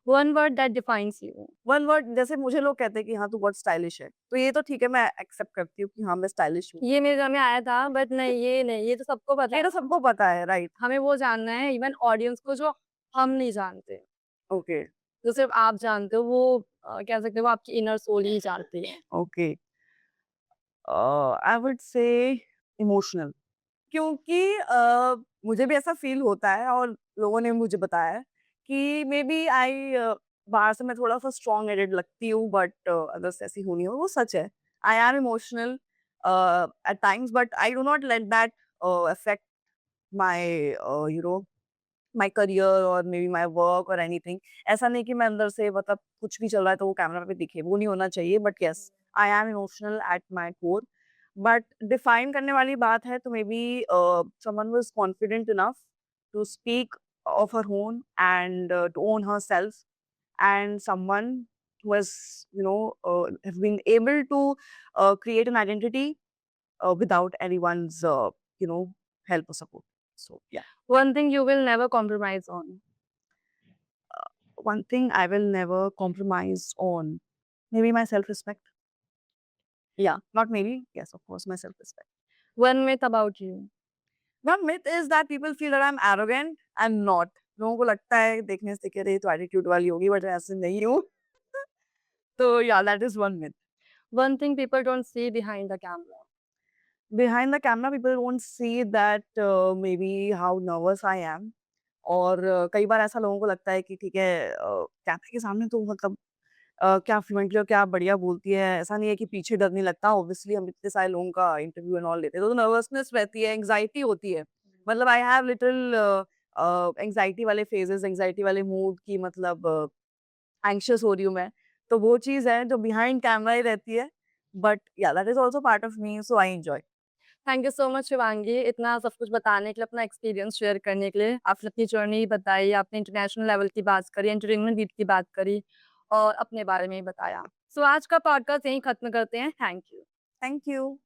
[SPEAKER 1] One word that defines you?
[SPEAKER 2] One word जैसे मुझे लोग कहते हैं कि हाँ, तू बहुत स्टाइलिश है। तो ये तो ठीक है, मैं एक्सेप्ट करती हूँ कि हाँ, मैं स्टाइलिश हूँ।
[SPEAKER 1] ये मेरे घर में आया था बट नहीं, ये नहीं, ये तो सबको पता
[SPEAKER 2] ये
[SPEAKER 1] है।
[SPEAKER 2] तो सबको पता है, राइट।
[SPEAKER 1] हमें वो जानना है इवन ऑडियंस को जो हम नहीं जानते।
[SPEAKER 2] ओके,
[SPEAKER 1] जो सिर्फ़ आप जानते हो वो कह सकते हो वो आपकी इनर सोल ही जानती है।
[SPEAKER 2] ओके। आई वुड से इमोशनल क्योंकि मुझे भी ऐसा फ़ील होता है और लोगों ने मुझे बताया है कि मे बी बाहर से मैं थोड़ा-सा स्ट्रॉन्ग हेडेड लगती हूँ बट अंदर से ऐसी हूँ नहीं हूँ, वो सच है। आई am emotional eight times but I do not let that affect my you know my career और मे बी माय वर्क और एनीथिंग। ऐसा नहीं कि मैं अंदर से मतलब कुछ भी चल रहा है तो वो कैमरा पे दिखे, वो नहीं होना चाहिए but yes, I am emotional at my core. But define करने वाली बात है तो maybe someone who is confident enough to speak of her own and to own herself and someone who has, have been able to create an identity without anyone's, help or support. So yeah,
[SPEAKER 1] One thing you will never compromise on.
[SPEAKER 2] one thing I will never compromise on, maybe my self-respect. Yeah, not maybe. Yes, of course, my self-respect.
[SPEAKER 1] One myth about you.
[SPEAKER 2] One myth is that people feel that I'm arrogant. I'm not. लोगों को लगता है देखने से कि अरे ये तो एटीट्यूड वाली होगी बट ऐसे नहीं हूँ. तो yeah, that is one myth.
[SPEAKER 1] One thing people don't see behind the camera.
[SPEAKER 2] Behind the camera, people won't see that maybe how nervous I am. और कई बार ऐसा लोगों को लगता है कि ठीक है कैमरे के सामने तो मतलब क्या फ्लुएंटली और क्या बढ़िया बोलती है, ऐसा नहीं है कि पीछे डर नहीं लगता। ऑब्वियसली हम इतने सारे लोगों का इंटरव्यू एंड ऑल लेते हैं, तो नर्वसनेस रहती है, एंग्जायटी होती है। मतलब आई हैव लिटिल एंग्जायटी वाले फेजेस, एंग्जायटी वाले मूड की मतलब एंग्शियस हो रही हूँ मैं, तो वो चीज़ है जो बिहाइंड कैमरा ही रहती है। बट या that is also part of me, so I enjoy.
[SPEAKER 1] Thank you so much Shivangi, इतना सब कुछ बताने के लिए, अपना एक्सपीरियंस शेयर करने के लिए। आपने अपनी जर्नी बताई, आपने इंटरनेशनल लेवल की बात करी, एंटरटेनमेंट बीट की बात करी और अपने बारे में ही बताया। सो आज का पॉडकास्ट यहीं खत्म करते हैं। Thank you.
[SPEAKER 2] Thank you.